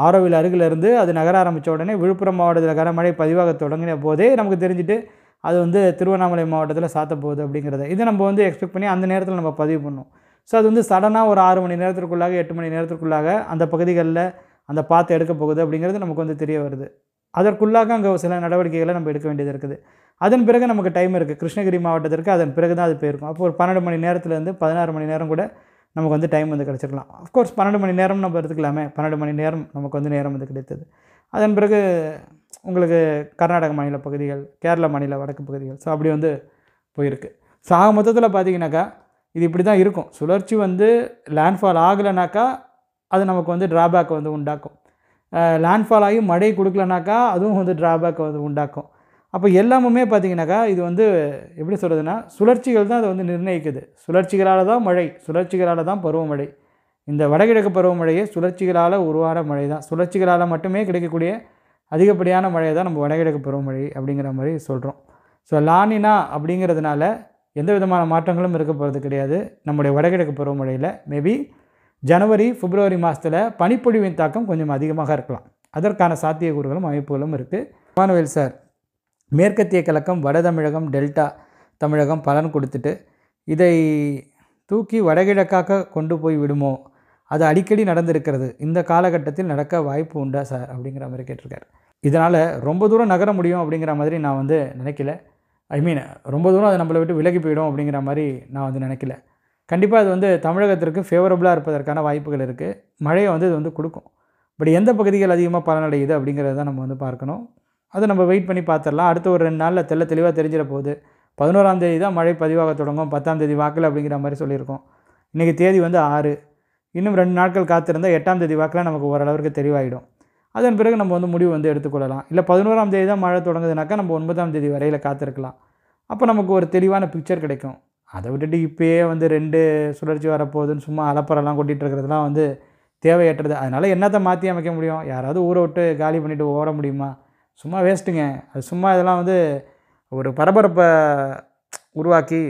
ஆரோவில் அருகில் இருந்து அது நகர ஆரம்பித்த உடனே விழுப்புரம் மாவட்டத்தில் கனமழை பதிவாக தொடங்கின போதே நமக்கு தெரிஞ்சுட்டு அது வந்து திருவண்ணாமலை மாவட்டத்தில் சாத்த போகுது அப்படிங்கிறத இதை நம்ம வந்து எக்ஸ்பெக்ட் பண்ணி அந்த நேரத்தில் நம்ம பதிவு பண்ணோம். ஸோ அது வந்து சடனாக ஒரு 6 மணி நேரத்திற்குள்ளாக 8 மணி நேரத்திற்குள்ளாக அந்த பகுதிகளில் அந்த பார்த்து எடுக்க போகுது அப்படிங்கிறது நமக்கு வந்து தெரிய வருது. அதற்குள்ளாக அங்கே சில நடவடிக்கைகளை நம்ம எடுக்க வேண்டியது இருக்குது. அதன் பிறகு நமக்கு டைம் இருக்குது. கிருஷ்ணகிரி மாவட்டத்திற்கு அதன் பிறகு தான் அது போயிருக்கும். அப்போ ஒரு 12 மணி நேரத்துலேருந்து 16 மணி நேரம் கூட நமக்கு வந்து டைம் வந்து கிடச்சிருக்கலாம். அஃப்கோர்ஸ் 12 மணி நேரம் நம்ம எடுத்துக்கலாமே, 12 மணி நேரம் நமக்கு வந்து நேரம் வந்து கிடைத்தது. அதன் பிறகு உங்களுக்கு கர்நாடக மாநில பகுதிகள், கேரளா மாநில வடக்கு பகுதிகள், ஸோ அப்படி வந்து போயிருக்கு. ஸோ ஆக மொத்தத்தில் பார்த்தீங்கன்னாக்கா இது இப்படி தான் இருக்கும். சுழற்சி வந்து லேண்ட்ஃபால் ஆகலைனாக்கா அது நமக்கு வந்து ட்ராபேக் வந்து உண்டாக்கும். லேண்ட்ஃபால் ஆகி மழை கொடுக்கலனாக்கா அதுவும் வந்து ட்ராபேக் வந்து உண்டாக்கும். அப்போ எல்லாமுமே பார்த்திங்கனாக்கா இது வந்து எப்படி சொல்கிறதுனா, சுழற்சிகள் தான் அதை வந்து நிர்ணயிக்குது. சுழற்சிகளால் தான் மழை, சுழற்சிகளால் தான் பருவமழை. இந்த வடகிழக்கு பருவமழையே சுழற்சிகளால் உருவான மழை தான். சுழற்சிகளால் மட்டுமே கிடைக்கக்கூடிய அதிகப்படியான மழை தான் நம்ம வடகிழக்கு பருவமழை அப்படிங்கிற மாதிரி சொல்கிறோம். ஸோ லானினா அப்படிங்கிறதுனால எந்த விதமான மாற்றங்களும் இருக்க போகிறது கிடையாது. நம்முடைய வடகிழக்கு பருவமழையில் மேபி ஜனவரி பிப்ரவரி மாதத்தில் பனிப்பொழிவின் தாக்கம் கொஞ்சம் அதிகமாக இருக்கலாம். அதற்கான சாத்தியக்கூறுகளும் அமைப்புகளும் இருக்குது. இமானுவேல் சார், மேற்கத்திய கிழக்கம் வட தமிழகம் டெல்டா தமிழகம் பலன் கொடுத்துட்டு இதை தூக்கி வடகிழக்காக கொண்டு போய் விடுமோ? அது அடிக்கடி நடந்திருக்கிறது. இந்த காலகட்டத்தில் நடக்க வாய்ப்பு உண்டா சார் அப்படிங்கிற மாதிரி கேட்டிருக்காரு. இதனால் ரொம்ப தூரம் நகர முடியும் அப்படிங்கிற மாதிரி நான் வந்து நினைக்கல. ரொம்ப தூரம் அது நம்மளை விட்டு விலகி போயிடும் அப்படிங்கிற மாதிரி நான் வந்து நினைக்கல. கண்டிப்பாக அது வந்து தமிழகத்திற்கு ஃபேவரபுளாக இருப்பதற்கான வாய்ப்புகள் இருக்குது. மழையை வந்து இது வந்து கொடுக்கும். பட் எந்த பகுதிகள் அதிகமாக பலனடையுது அப்படிங்கிறத தான் நம்ம வந்து பார்க்கணும். அதை நம்ம வெயிட் பண்ணி பார்த்துடலாம். அடுத்த ஒரு 2 நாளில் தெளிவாக தெரிஞ்சிட போகுது. 11ஆம் தேதி தான் மழை பதிவாக தொடங்கும், 10ஆம் தேதி வாக்கில் அப்படிங்கிற மாதிரி சொல்லியிருக்கோம். இன்றைக்கி தேதி வந்து 6. இன்னும் 2 நாட்கள் காத்திருந்தால் 8ஆம் தேதி வாக்கில் நமக்கு ஓரளவுக்கு தெளிவாகிடும். அதன் பிறகு நம்ம வந்து முடிவு வந்து எடுத்துக்கொள்ளலாம். இல்லை 11ஆம் தேதி தான் மழை தொடங்குதுனாக்கா நம்ம 9ஆம் தேதி வரையில் காத்திருக்கலாம். அப்போ நமக்கு ஒரு தெளிவான பிக்சர் கிடைக்கும். அதை விட்டுட்டு இப்போயே வந்து 2 சுழற்சி வரப்போகுதுன்னு சும்மா அலப்பறெல்லாம் கொட்டிகிட்டு இருக்கிறதுலாம் வந்து தேவையற்றது. அதனால் என்னத்தை மாற்றி அமைக்க முடியும்? யாராவது ஊரை விட்டு காலி பண்ணிவிட்டு ஓட முடியுமா? சும்மா வேஸ்ட்டுங்க. அது சும்மா இதெல்லாம் வந்து ஒரு பரபரப்பை உருவாக்கி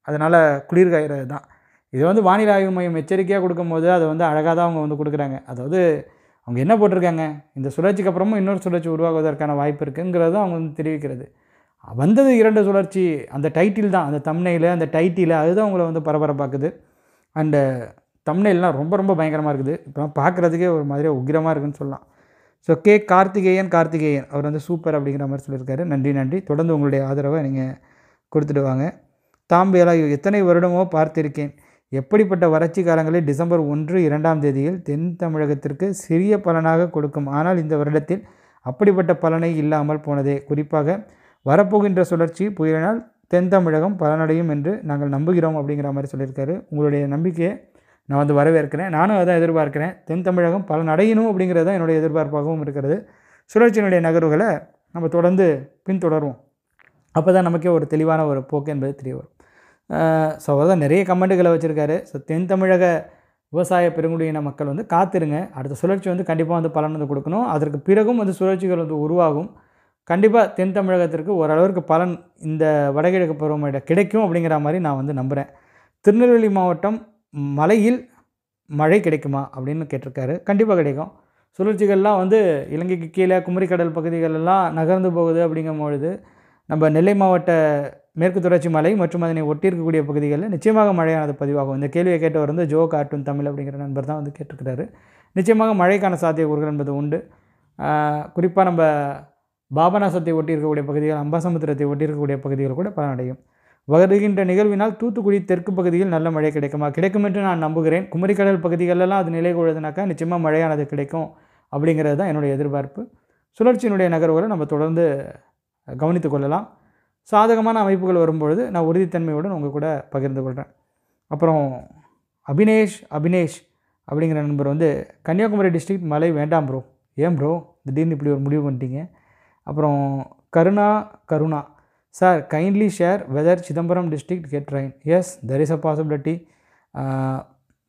அதனால் குளிர் காய்கிறது தான். இது வந்து வானிலை ஆய்வு மையம் எச்சரிக்கையாக கொடுக்கும்போது அதை வந்து அழகாக தான் அவங்க வந்து கொடுக்குறாங்க. அதாவது அவங்க என்ன போட்டிருக்காங்க, இந்த சுழற்சிக்கு அப்புறமும் இன்னொரு சுழற்சி உருவாகுவதற்கான வாய்ப்பு இருக்குங்கிறது அவங்க வந்து தெரிவிக்கிறது. வந்தது 2 சுழற்சி, அந்த டைட்டில் தான், அந்த தம்ப்நெயில், அந்த டைட்டில் அதுதான் அவங்கள வந்து பரபரப்பாக்குது. அண்டு தம்ப்நெயில்லாம் ரொம்ப ரொம்ப பயங்கரமாக இருக்குது. இப்போ பார்க்குறதுக்கே ஒரு மாதிரியாக உக்கிரமாக இருக்குதுன்னு சொல்லலாம். ஸோ கார்த்திகேயன் அவர் வந்து சூப்பர் அப்படிங்கிற மாதிரி சொல்லியிருக்காரு. நன்றி. தொடர்ந்து உங்களுடைய ஆதரவை நீங்கள் கொடுத்துட்டு வாங்க. தாம்பேலா, எத்தனை வருடமோ பார்த்திருக்கேன். எப்படிப்பட்ட வறட்சி காலங்களில் டிசம்பர் 1, 2ஆம் தேதியில் தென் தமிழகத்திற்கு சிறிய பலனாக கொடுக்கும். ஆனால் இந்த வருடத்தில் அப்படிப்பட்ட பலனை இல்லாமல் போனதே. குறிப்பாக வரப்போகின்ற சுழற்சி புயலினால் தென் தமிழகம் பலனடையும் என்று நாங்கள் நம்புகிறோம் அப்படிங்கிற மாதிரி சொல்லியிருக்காரு. உங்களுடைய நம்பிக்கையை நான் வந்து வரவேற்கிறேன். நானும் அதான் எதிர்பார்க்கிறேன். தென் தமிழகம் பலனடையணும் அப்படிங்கிறது தான் என்னுடைய எதிர்பார்ப்பாகவும் இருக்கிறது. சுழற்சியினுடைய நகர்வுகளை நம்ம தொடர்ந்து பின்தொடருவோம். அப்போ தான் நமக்கே ஒரு தெளிவான ஒரு போக்கு என்பது தெரிய வரும். ஸோ அதான் நிறைய கமெண்ட்டுகளை வச்சுருக்காரு. ஸோ தென் தமிழக விவசாய பெருங்குடியின மக்கள் வந்து காத்திருங்க, அடுத்த சுழற்சி வந்து கண்டிப்பாக வந்து பலன் வந்து கொடுக்கணும், அதற்கு பிறகும் வந்து சுழற்சிகள் வந்து உருவாகும், கண்டிப்பாக தென் தமிழகத்திற்கு ஓரளவிற்கு பலன் இந்த வடகிழக்கு பருவமழை கிடைக்கும் அப்படிங்கிற மாதிரி நான் வந்து நம்புகிறேன். திருநெல்வேலி மாவட்டம் மலையில் மழை கிடைக்குமா அப்படின்னு கேட்டிருக்காரு. கண்டிப்பாக கிடைக்கும். சுழற்சிகள்லாம் வந்து இலங்கைக்கு கீழே குமரிக்கடல் பகுதிகளெல்லாம் நகர்ந்து போகுது அப்படிங்கும்பொழுது நம்ம நெல்லை மாவட்ட மேற்கு தொடர்ச்சி மலை மற்றும் அதனை ஒட்டியிருக்கக்கூடிய பகுதிகளில் நிச்சயமாக மழையானது பதிவாகும். இந்த கேள்வியை கேட்டவர் வந்து ஜோ கார்ட்டூன் தமிழ் அப்படிங்கிற நண்பர் தான் வந்து கேட்டிருக்கிறாரு. நிச்சயமாக மழைக்கான சாத்தியக்கூறுகள் என்பது உண்டு. குறிப்பாக நம்ம பாபநாசத்தை ஒட்டி இருக்கக்கூடிய பகுதிகள், அம்பாசமுத்திரத்தை ஒட்டி இருக்கக்கூடிய பகுதிகள் கூட பலனடையும். வருகின்ற நிகழ்வினால் தூத்துக்குடி தெற்கு பகுதியில் நல்ல மழை கிடைக்குமா? கிடைக்கும் என்று நான் நம்புகிறேன். குமரிக்கடல் பகுதிகளெல்லாம் அது நிலை கொள்ளுதுனாக்கா நிச்சயமாக மழையானது கிடைக்கும் அப்படிங்கிறது தான் என்னுடைய எதிர்பார்ப்பு. சுழற்சியினுடைய நகர்வுகளை நம்ம தொடர்ந்து கவனித்து கொள்ளலாம். சாதகமான அமைப்புகள் வரும்பொழுது நான் உறுதித்தன்மையுடன் உங்கள் கூட பகிர்ந்து கொள்கிறேன். அப்புறம் அபினேஷ் அப்படிங்கிற நண்பர் வந்து கன்னியாகுமரி டிஸ்ட்ரிக்ட் மழை வேண்டாம் ப்ரோ. ஏன் ப்ரோ திடீர்னு இப்படி ஒரு முடிவு பண்ணிட்டீங்க? அப்புறம் Karuna sir kindly share whether Chidambaram district get rain. Yes there is a possibility.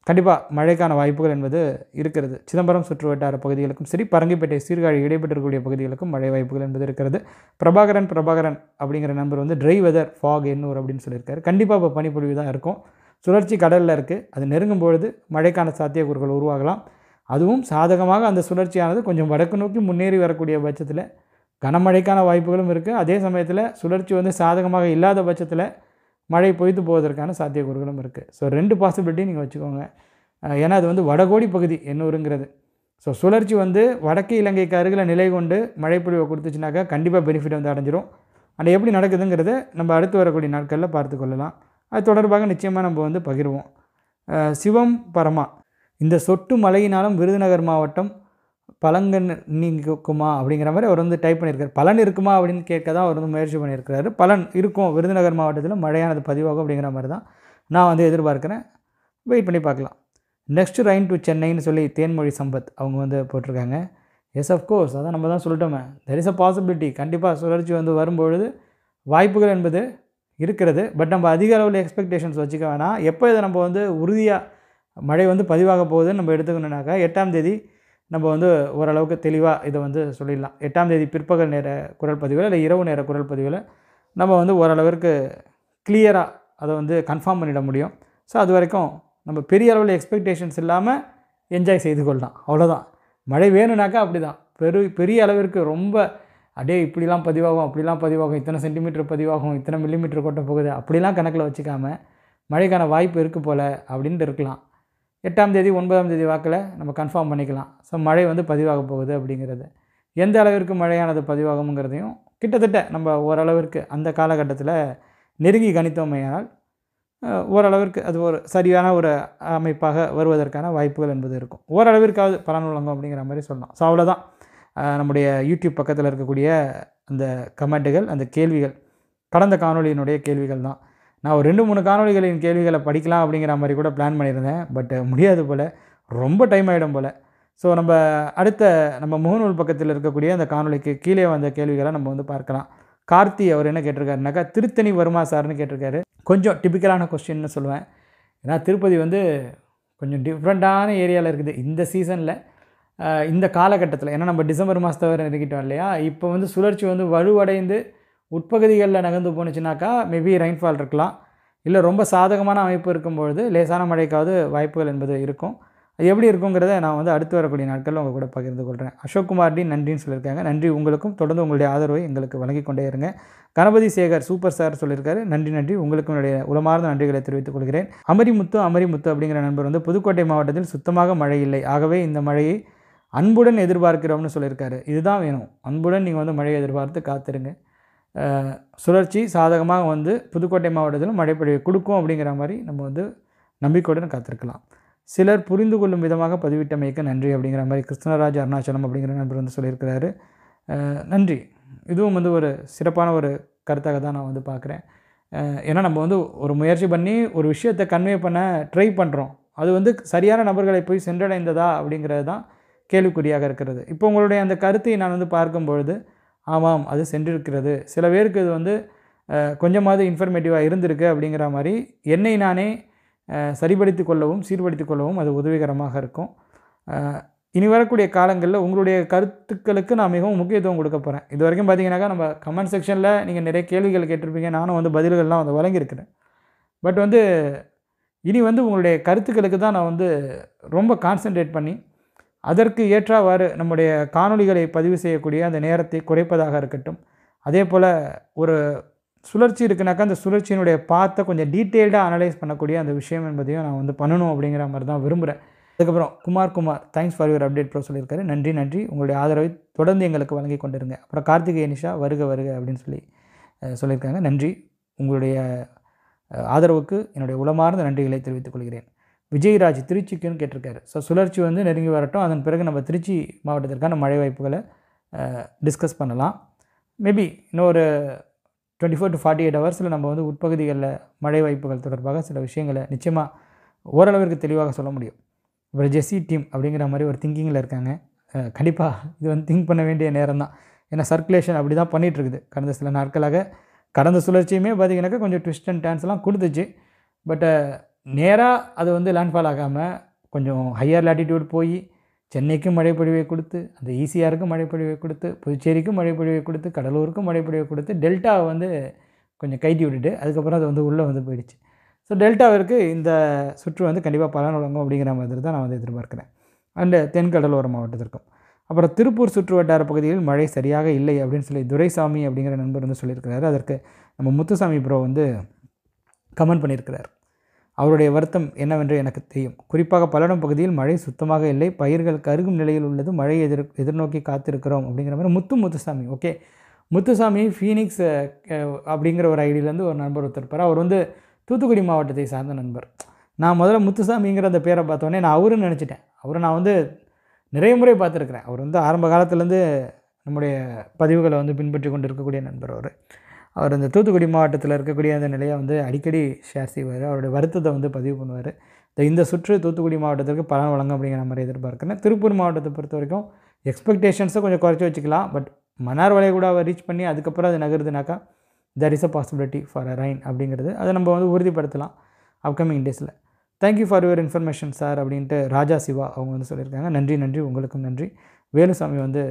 கண்டிப்பாக மழைக்கான வாய்ப்புகள் என்பது இருக்கிறது. சிதம்பரம் சுற்று வட்டார பகுதிகளுக்கும் சரி, பரங்கிப்பேட்டை சீர்காழி இடைப்பெற்றிருக்கக்கூடிய பகுதிகளுக்கும் மழை வாய்ப்புகள் என்பது இருக்கிறது. பிரபாகரன் அப்படிங்கிற நம்பர் வந்து ட்ரை வெதர் ஃபாக் எண்ணூர் அப்படின்னு சொல்லியிருக்காரு. கண்டிப்பாக இப்போ பனிப்பொழிவு தான் இருக்கும். சுழற்சி கடலில் இருக்குது, அது நெருங்கும் பொழுது மழைக்கான சாத்தியக்கூறுகள் உருவாகலாம். அதுவும் சாதகமாக அந்த சுழற்சியானது கொஞ்சம் வடக்கு நோக்கி முன்னேறி வரக்கூடிய பட்சத்தில் கனமழைக்கான வாய்ப்புகளும் இருக்குது. அதே சமயத்தில் சுழற்சி வந்து சாதகமாக இல்லாத பட்சத்தில் மழை பொய்த்து போவதற்கான சாத்தியக்கூறுகளும் இருக்குது. ஸோ 2 பாசிபிலிட்டி நீங்கள் வச்சுக்கோங்க. ஏன்னா அது வந்து வடகோடி பகுதி எண்ணூருங்கிறது. ஸோ சுழற்சி வந்து வடக்கு இலங்கைக்கு அருகில் நிலை கொண்டு மழைப்பொழிவை கொடுத்துச்சுனாக்கா கண்டிப்பாக பெனிஃபிட் வந்து அடைஞ்சிரும். அது எப்படி நடக்குதுங்கிறத நம்ம அடுத்து வரக்கூடிய நாட்களில் பார்த்து கொள்ளலாம். அது தொடர்பாக நிச்சயமாக நம்ம வந்து பகிர்வோம். சிவம் பரமா இந்த சொட்டு மழையினாலும் விருதுநகர் மாவட்டம் பலங்கன் நீக்குமா அப்படிங்கிற மாதிரி அவர் வந்து டைப் பண்ணியிருக்காரு. பலன் இருக்குமா அப்படின்னு கேட்க தான் அவர் வந்து முயற்சி பண்ணியிருக்கிறாரு. பலன் இருக்கும், விருதுநகர் மாவட்டத்தில் மழையானது பதிவாகும் அப்படிங்கிற மாதிரி தான் நான் வந்து எதிர்பார்க்குறேன். வெயிட் பண்ணி பார்க்கலாம். நெக்ஸ்ட் ரைன் டு சென்னைன்னு சொல்லி தேன்மொழி சம்பத் அவங்க வந்து போட்டிருக்காங்க. எஸ் அஃப்கோர்ஸ், அதான் நம்ம தான் சொல்லிட்டோமே, தெர் இஸ் அ பாசிபிலிட்டி. கண்டிப்பாக சுழற்சி வந்து வரும்பொழுது வாய்ப்புகள் என்பது இருக்கிறது. பட் நம்ம அதிக அளவில் எக்ஸ்பெக்டேஷன்ஸ் வச்சுக்க வேணாம். எப்போ இதை நம்ம வந்து உறுதியாக மழை வந்து பதிவாக போகுதுன்னு நம்ம எடுத்துக்கணுன்னாக்கா 8ஆம் தேதி நம்ம வந்து ஓரளவுக்கு தெளிவாக இதை வந்து சொல்லிடலாம். 8ஆம் தேதி பிற்பகல் நேர குரல் பதிவில் இல்லை இரவு நேர குரல் பதிவில் நம்ம வந்து ஓரளவிற்கு கிளியராக அதை வந்து கன்ஃபார்ம் பண்ணிட முடியும். ஸோ அது வரைக்கும் நம்ம பெரிய அளவில் எக்ஸ்பெக்டேஷன்ஸ் இல்லாமல் என்ஜாய் செய்து கொள்ளலாம், அவ்வளோதான். மழை வேணும்னாக்கா அப்படி தான் பெரிய அளவிற்கு ரொம்ப அப்படியே இப்படிலாம் பதிவாகும் அப்படிலாம் பதிவாகும், இத்தனை சென்டிமீட்டர் பதிவாகும், இத்தனை மில்லிமீட்டர் கொட்ட போகுது அப்படிலாம் கணக்கில் வச்சுக்காமல் மழைக்கான வாய்ப்பு இருக்குது போல் அப்படின்ட்டு இருக்கலாம். 8ஆம் தேதி 9ஆம் தேதி வாக்கில் நம்ம கன்ஃபார்ம் பண்ணிக்கலாம். ஸோ மழை வந்து பதிவாக போகுது அப்படிங்கிறது. எந்த அளவிற்கு மழையானது பதிவாகுங்கிறதையும் கிட்டத்தட்ட நம்ம ஓரளவிற்கு அந்த காலகட்டத்தில் நெருங்கி கணித்தோமையானால் ஓரளவிற்கு அது ஒரு சரியான ஒரு அமைப்பாக வருவதற்கான வாய்ப்புகள் என்பது இருக்கும். ஓரளவிற்காவது பலன் வழங்கும் அப்படிங்கிற மாதிரி சொல்லலாம். ஸோ அவ்வளோதான். நம்முடைய யூடியூப் பக்கத்தில் இருக்கக்கூடிய அந்த கமெண்ட்டுகள், அந்த கேள்விகள் கடந்த காணொலியினுடைய கேள்விகள் தான். நான் ஒரு 2-3 காணொலிகளின் கேள்விகளை படிக்கலாம் அப்படிங்கிற மாதிரி கூட பிளான் பண்ணியிருந்தேன். பட் முடியாது போல், ரொம்ப டைம் ஆகிடும் போல். ஸோ நம்ம முகநூல் பக்கத்தில் இருக்கக்கூடிய அந்த காணொலிக்கு கீழே வந்த கேள்விகளை நம்ம வந்து பார்க்கலாம். கார்த்தி அவர் என்ன கேட்டிருக்காருனாக்கா, திருத்தணி வருமா சார்னு கேட்டிருக்காரு. கொஞ்சம் டிப்பிக்கலான கொஸ்டின்னு சொல்லுவேன். ஏன்னா திருப்பதி வந்து கொஞ்சம் டிஃப்ரெண்ட்டான ஏரியாவில் இருக்குது இந்த சீசனில், இந்த காலகட்டத்தில். ஏன்னா நம்ம டிசம்பர் மாதத்தை வரை நெருங்கிட்டோம் இல்லையா? இப்போ வந்து சுழற்சி வந்து வலுவடைந்து உட்பகுதிகளில் நகர்ந்து போணுச்சுனாக்கா மேபி ரெயின்ஃபால் இருக்கலாம். இல்லை ரொம்ப சாதகமான அமைப்பு இருக்கும்பொழுது லேசான மழைக்காவது வாய்ப்புகள் என்பது இருக்கும். அது எப்படி இருக்குங்கிறத நான் வந்து அடுத்து வரக்கூடிய நாட்களில் உங்கள் கூட பகிர்ந்து கொள்கிறேன். அசோக்குமார் டி நன்றின்னு சொல்லியிருக்காங்க. நன்றி உங்களுக்கும். தொடர்ந்து உங்களுடைய ஆதரவை எங்களுக்கு வழங்கி கொண்டே இருங்க. கணபதி சேகர் சூப்பர் சார் சொல்லியிருக்காரு. நன்றி உங்களுக்கும் என்னுடைய உளமார்ந்த நன்றிகளை தெரிவித்துக் கொள்கிறேன். அமரிமுத்து அப்படிங்கிற நண்பர் வந்து புதுக்கோட்டை மாவட்டத்தில் சுத்தமாக மழை இல்லை, ஆகவே இந்த மழையை அன்புடன் எதிர்பார்க்கிறோம்னு சொல்லியிருக்காரு. இதுதான் வேணும், அன்புடன் நீங்கள் வந்து மழையை எதிர்பார்த்து காத்திருங்க. சுழற்சி சாதகமாக வந்து புதுக்கோட்டை மாவட்டத்திலும் மழைப்பொழிவை கொடுக்கும் அப்படிங்கிற மாதிரி நம்ம வந்து நம்பிக்கையுடன் காத்திருக்கலாம். சிலர் புரிந்து கொள்ளும் விதமாக பதிவிட்டமைக்கு நன்றி அப்படிங்கிற மாதிரி கிருஷ்ணராஜ் அருணாச்சலம் அப்படிங்கிற நண்பர் வந்து சொல்லியிருக்கிறாரு. நன்றி. இதுவும் வந்து ஒரு சிறப்பான ஒரு கருத்தாக தான் நான் வந்து பார்க்குறேன். ஏன்னா நம்ம வந்து ஒரு முயற்சி பண்ணி ஒரு விஷயத்தை கன்வே பண்ண ட்ரை பண்ணுறோம். அது வந்து சரியான நபர்களை போய் சென்றடைந்ததா அப்படிங்கிறது தான் கேள்விக்குறியாக இருக்கிறது. இப்போ உங்களுடைய அந்த கருத்தை நான் வந்து பார்க்கும்பொழுது, ஆமாம் அது சென்றிருக்கிறது. சில பேருக்கு இது வந்து கொஞ்சமாவது இன்ஃபர்மேட்டிவாக இருந்திருக்கு அப்படிங்கிற மாதிரி என்னை நானே சரிப்படுத்திக் கொள்ளவும், சீர்படுத்திக் கொள்ளவும் அது உதவிகரமாக இருக்கும். இனி வரக்கூடிய காலங்களில் உங்களுடைய கருத்துக்களுக்கு நான் மிகவும் முக்கியத்துவம் கொடுக்க போகிறேன். இது வரைக்கும் பார்த்தீங்கன்னாக்கா நம்ம கமெண்ட் செக்ஷனில் நீங்கள் நிறைய கேள்விகள் கேட்டிருப்பீங்க. நானும் வந்து பதில்கள்லாம் வந்து வழங்கியிருக்கிறேன். பட் வந்து இனி வந்து உங்களுடைய கருத்துக்களுக்கு தான் நான் வந்து ரொம்ப கான்சன்ட்ரேட் பண்ணி அதற்கு ஏற்றவாறு நம்முடைய காணொளிகளை பதிவு செய்யக்கூடிய அந்த நேரத்தை குறைப்பதாக இருக்கட்டும். அதே போல் ஒரு சுழற்சி இருக்குனாக்கா அந்த சுழற்சியினுடைய பாத்தை கொஞ்சம் டீட்டெயில்டாக அனலைஸ் பண்ணக்கூடிய அந்த விஷயம் என்பதையும் நான் வந்து பண்ணணும் அப்படிங்கிற மாதிரி தான் விரும்புகிறேன். அதுக்கப்புறம் Kumar thanks for your update bro சொல்லியிருக்காரு. நன்றி உங்களுடைய ஆதரவை தொடர்ந்து எங்களுக்கு வழங்கி கொண்டிருங்க. அப்புறம் கார்த்திகேய நிஷா வருக அப்படின்னு சொல்லியிருக்காங்க. நன்றி, உங்களுடைய ஆதரவுக்கு என்னுடைய உளமார்ந்த நன்றிகளை தெரிவித்துக் கொள்கிறேன். விஜயராஜ் திருச்சிக்குன்னு கேட்டிருக்காரு. ஸோ சுழற்சி வந்து நெருங்கி வரட்டும், அதன் பிறகு நம்ம திருச்சி மாவட்டத்திற்கான மழை வாய்ப்புகளை டிஸ்கஸ் பண்ணலாம். மேபி இன்னொரு 24 to 48 ஹவர்ஸில் நம்ம வந்து உட்பகுதிகளில் மழை வாய்ப்புகள் தொடர்பாக சில விஷயங்களை நிச்சயமாக ஓரளவிற்கு தெளிவாக சொல்ல முடியும். அப்புறம் ஜெஸ்ஸி டீம் அப்படிங்கிற மாதிரி ஒரு திங்கிங்கில் இருக்காங்க. கண்டிப்பாக இது வந்து திங்க் பண்ண வேண்டிய நேரம் தான். ஏன்னா சர்க்குலேஷன் அப்படி தான் பண்ணிகிட்ருக்குது. கடந்த சில நாட்களாக கடந்த சுழற்சியுமே பார்த்திங்கனாக்கா கொஞ்சம் ட்விஸ்ட் அண்ட் டர்ன்ஸ்லாம் கொடுத்துச்சு. பட் நேராக அது வந்து லேண்ட்ஃபால் ஆகாமல் கொஞ்சம் ஹையர் லாட்டிடியூட் போய் சென்னைக்கும் மழைப்பொழிவை கொடுத்து, அந்த ஈசிஆருக்கும் மழைப்பொழிவை கொடுத்து, புதுச்சேரிக்கும் மழைப்பொழிவை கொடுத்து, கடலூருக்கும் மழைப்பொழிவை கொடுத்து, டெல்டாவை வந்து கொஞ்சம் கைட்டி விட்டுட்டு அதுக்கப்புறம் அது வந்து உள்ளே வந்து போயிடுச்சு. ஸோ டெல்டாவிற்கு இந்த சுற்று வந்து கண்டிப்பாக பலன் வழங்கும் அப்படிங்கிற மாதிரி தான் நான் வந்து எதிர்பார்க்குறேன். அண்டு தென்கடலோர மாவட்டத்திற்கும். அப்புறம் திருப்பூர் சுற்று வட்டார பகுதிகளில் மழை சரியாக இல்லை அப்படின்னு சொல்லி துரைசாமி அப்படிங்கிற நண்பர் வந்து சொல்லியிருக்கிறாரு. அதற்கு நம்ம முத்துசாமி ப்ரோ வந்து கமெண்ட் பண்ணியிருக்கிறார். அவருடைய வருத்தம் என்னவென்று எனக்கு தெரியும். குறிப்பாக பல்லடம் பகுதியில் மழை சுத்தமாக இல்லை, பயிர்கள் கருகும் நிலையில் உள்ளது, மழையை எதிர்நோக்கி காத்திருக்கிறோம் அப்படிங்கிற மாதிரி முத்துசாமி. ஓகே, முத்துசாமி ஃபீனிக்ஸ் அப்படிங்கிற ஒரு ஐடியிலேருந்து ஒரு நண்பர் ஒருத்தருப்பார். அவர் வந்து தூத்துக்குடி மாவட்டத்தை சார்ந்த நண்பர். நான் முதல்ல முத்துசாமிங்கிற அந்த பேரை பார்த்தோன்னே நான் அவருன்னு நினச்சிட்டேன். அவரை நான் வந்து நிறைய முறை பார்த்துருக்குறேன். அவர் வந்து ஆரம்ப காலத்துலேருந்து நம்முடைய பதிவுகளை வந்து பின்பற்றி கொண்டு இருக்கக்கூடிய நண்பர் அவர் இந்த தூத்துக்குடி மாவட்டத்தில் இருக்கக்கூடிய அந்த நிலையை வந்து அடிக்கடி ஷேர் செய்வார். அவருடைய வருத்தத்தை வந்து பதிவு பண்ணுவார். இந்த சுற்று தூத்துக்குடி மாவட்டத்திற்கு பலன் வழங்கும் அப்படிங்கிற மாதிரி எதிர்பார்க்குறேன். திருப்பூர் மாவட்டத்தை பொறுத்த வரைக்கும் எக்ஸ்பெக்டேஷன்ஸை கொஞ்சம் குறைச்சி வச்சுக்கலாம். பட் மன்னார் வளைகுடாவை ரீச் பண்ணி அதுக்கப்புறம் அது நகருதுனாக்கா there is a possibility for a rain அப்படிங்கிறது அதை நம்ம வந்து உறுதிப்படுத்தலாம் அப்கமிங் டேஸில். Thank you for your information sir அப்படின்ட்டு ராஜா சிவா அவங்க வந்து சொல்லியிருக்காங்க. நன்றி உங்களுக்கும் நன்றி. வேலுசாமி வந்து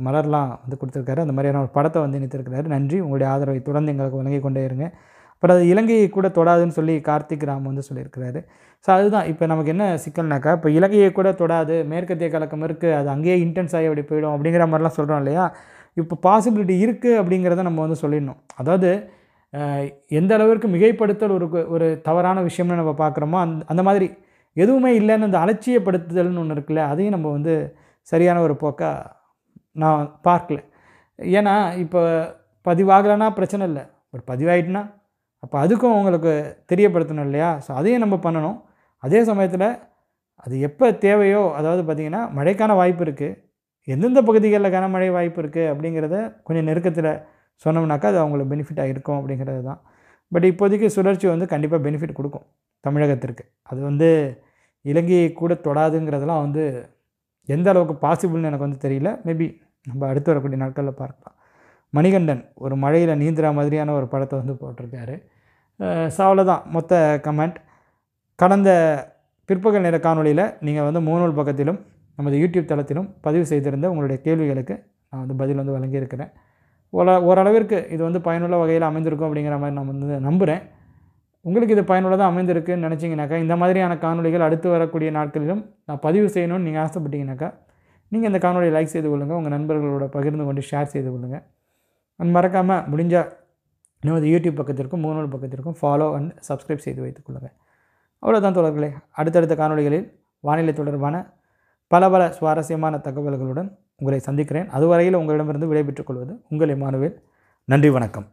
மலர்லாம் வந்து கொடுத்துருக்காரு. அந்த மாதிரியான ஒரு படத்தை வந்து இணைத்திருக்கிறாரு. நன்றி, உங்களுடைய ஆதரவை தொடர்ந்து எங்களுக்கு வழங்கி கொண்டே இருங்க. அப்புறம் அது இலங்கையை கூட தொடாதுன்னு சொல்லி கார்த்திக் ராம் வந்து சொல்லியிருக்கிறாரு. ஸோ அதுதான் இப்போ நமக்கு என்ன சிக்கல்னாக்கா, இப்போ இலங்கையை கூட தொடாது, மேற்கத்திய கலக்கம் இருக்குது, அது அங்கேயே இன்டென்ஸ் ஆகி அப்படி போயிடும் அப்படிங்கிற மாதிரிலாம் சொல்கிறோம் இல்லையா. இப்போ பாசிபிலிட்டி இருக்குது அப்படிங்கிறத நம்ம வந்து சொல்லிடணும். அதாவது எந்த அளவிற்கு மிகைப்படுத்தல் ஒரு தவறான விஷயம்னு நம்ம பார்க்குறோமோ அந்த மாதிரி எதுவுமே இல்லைன்னு அந்த அலட்சியப்படுத்துதல்னு ஒன்று இருக்குல்ல, அதையும் நம்ம வந்து சரியான ஒரு போக்காக நான் பார்க்கல. ஏன்னா இப்போ பதிவாகலைன்னா பிரச்சனை இல்லை, ஒரு பதிவாயிட்டுனா அப்போ அதுக்கும் அவங்களுக்கு தெரியப்படுத்தணும் இல்லையா. ஸோ அதையும் நம்ம பண்ணணும். அதே சமயத்தில் அது எப்போ தேவையோ, அதாவது பார்த்திங்கன்னா மழைக்கான வாய்ப்பு இருக்குது, எந்தெந்த பகுதிகளில் கனமழை வாய்ப்பு இருக்குது அப்படிங்கிறத கொஞ்சம் நெருக்கத்தில் சொன்னோம்னாக்கா அது அவங்களுக்கு பெனிஃபிட்டாக இருக்கும் அப்படிங்கிறது தான். பட் இப்போதைக்கு சுழற்சி வந்து கண்டிப்பாக பெனிஃபிட் கொடுக்கும் தமிழகத்திற்கு. அது வந்து இலங்கையை கூட தொடாதுங்கிறதெல்லாம் வந்து எந்த அளவுக்கு பாசிபிள்னு எனக்கு வந்து தெரியல. மேபி நம்ம அடுத்து வரக்கூடிய நாட்களில் பார்க்கலாம். மணிகண்டன் ஒரு மழையில் நீந்துற மாதிரியான ஒரு படத்தை வந்து போட்டிருக்காரு. ஸோ அவ்வளோதான் மொத்த கமெண்ட். கடந்த பிற்பகல் நேர காணொலியில் நீங்கள் வந்து முகநூல் பக்கத்திலும் நமது யூடியூப் தளத்திலும் பதிவு செய்திருந்த உங்களுடைய கேள்விகளுக்கு நான் வந்து பதில் வந்து வழங்கியிருக்கிறேன். ஓரளவிற்கு இது வந்து பயனுள்ள வகையில் அமைந்திருக்கும் அப்படிங்கிற மாதிரி நான் வந்து நம்புகிறேன். உங்களுக்கு இது பயனுள்ளதாக அமைந்திருக்குன்னு நினச்சிங்கனாக்கா, இந்த மாதிரியான காணொலிகள் அடுத்து வரக்கூடிய நாட்களிலும் நான் பதிவு செய்யணும்னு நீங்கள் ஆசைப்பட்டீங்கன்னாக்கா, நீங்கள் இந்த காணொலியை லைக் செய்து கொள்ளுங்கள், உங்கள் நண்பர்களோட பகிர்ந்து கொண்டு ஷேர் செய்து கொள்ளுங்கள். மறக்காமல் முடிஞ்சால் நமது யூடியூப் பக்கத்திற்கும் முகநூல் பக்கத்திற்கும் ஃபாலோ அண்ட் சப்ஸ்கிரைப் செய்து வைத்துக் கொள்ளுங்கள். அவ்வளோதான் தோழர்களே. அடுத்தடுத்த காணொலிகளில் வானிலை தொடர்பான பல சுவாரஸ்யமான தகவல்களுடன் உங்களை சந்திக்கிறேன். அதுவரையில் உங்களிடமிருந்து விடைபெற்றுக் கொள்வது உங்கள் இமானுவேல். நன்றி, வணக்கம்.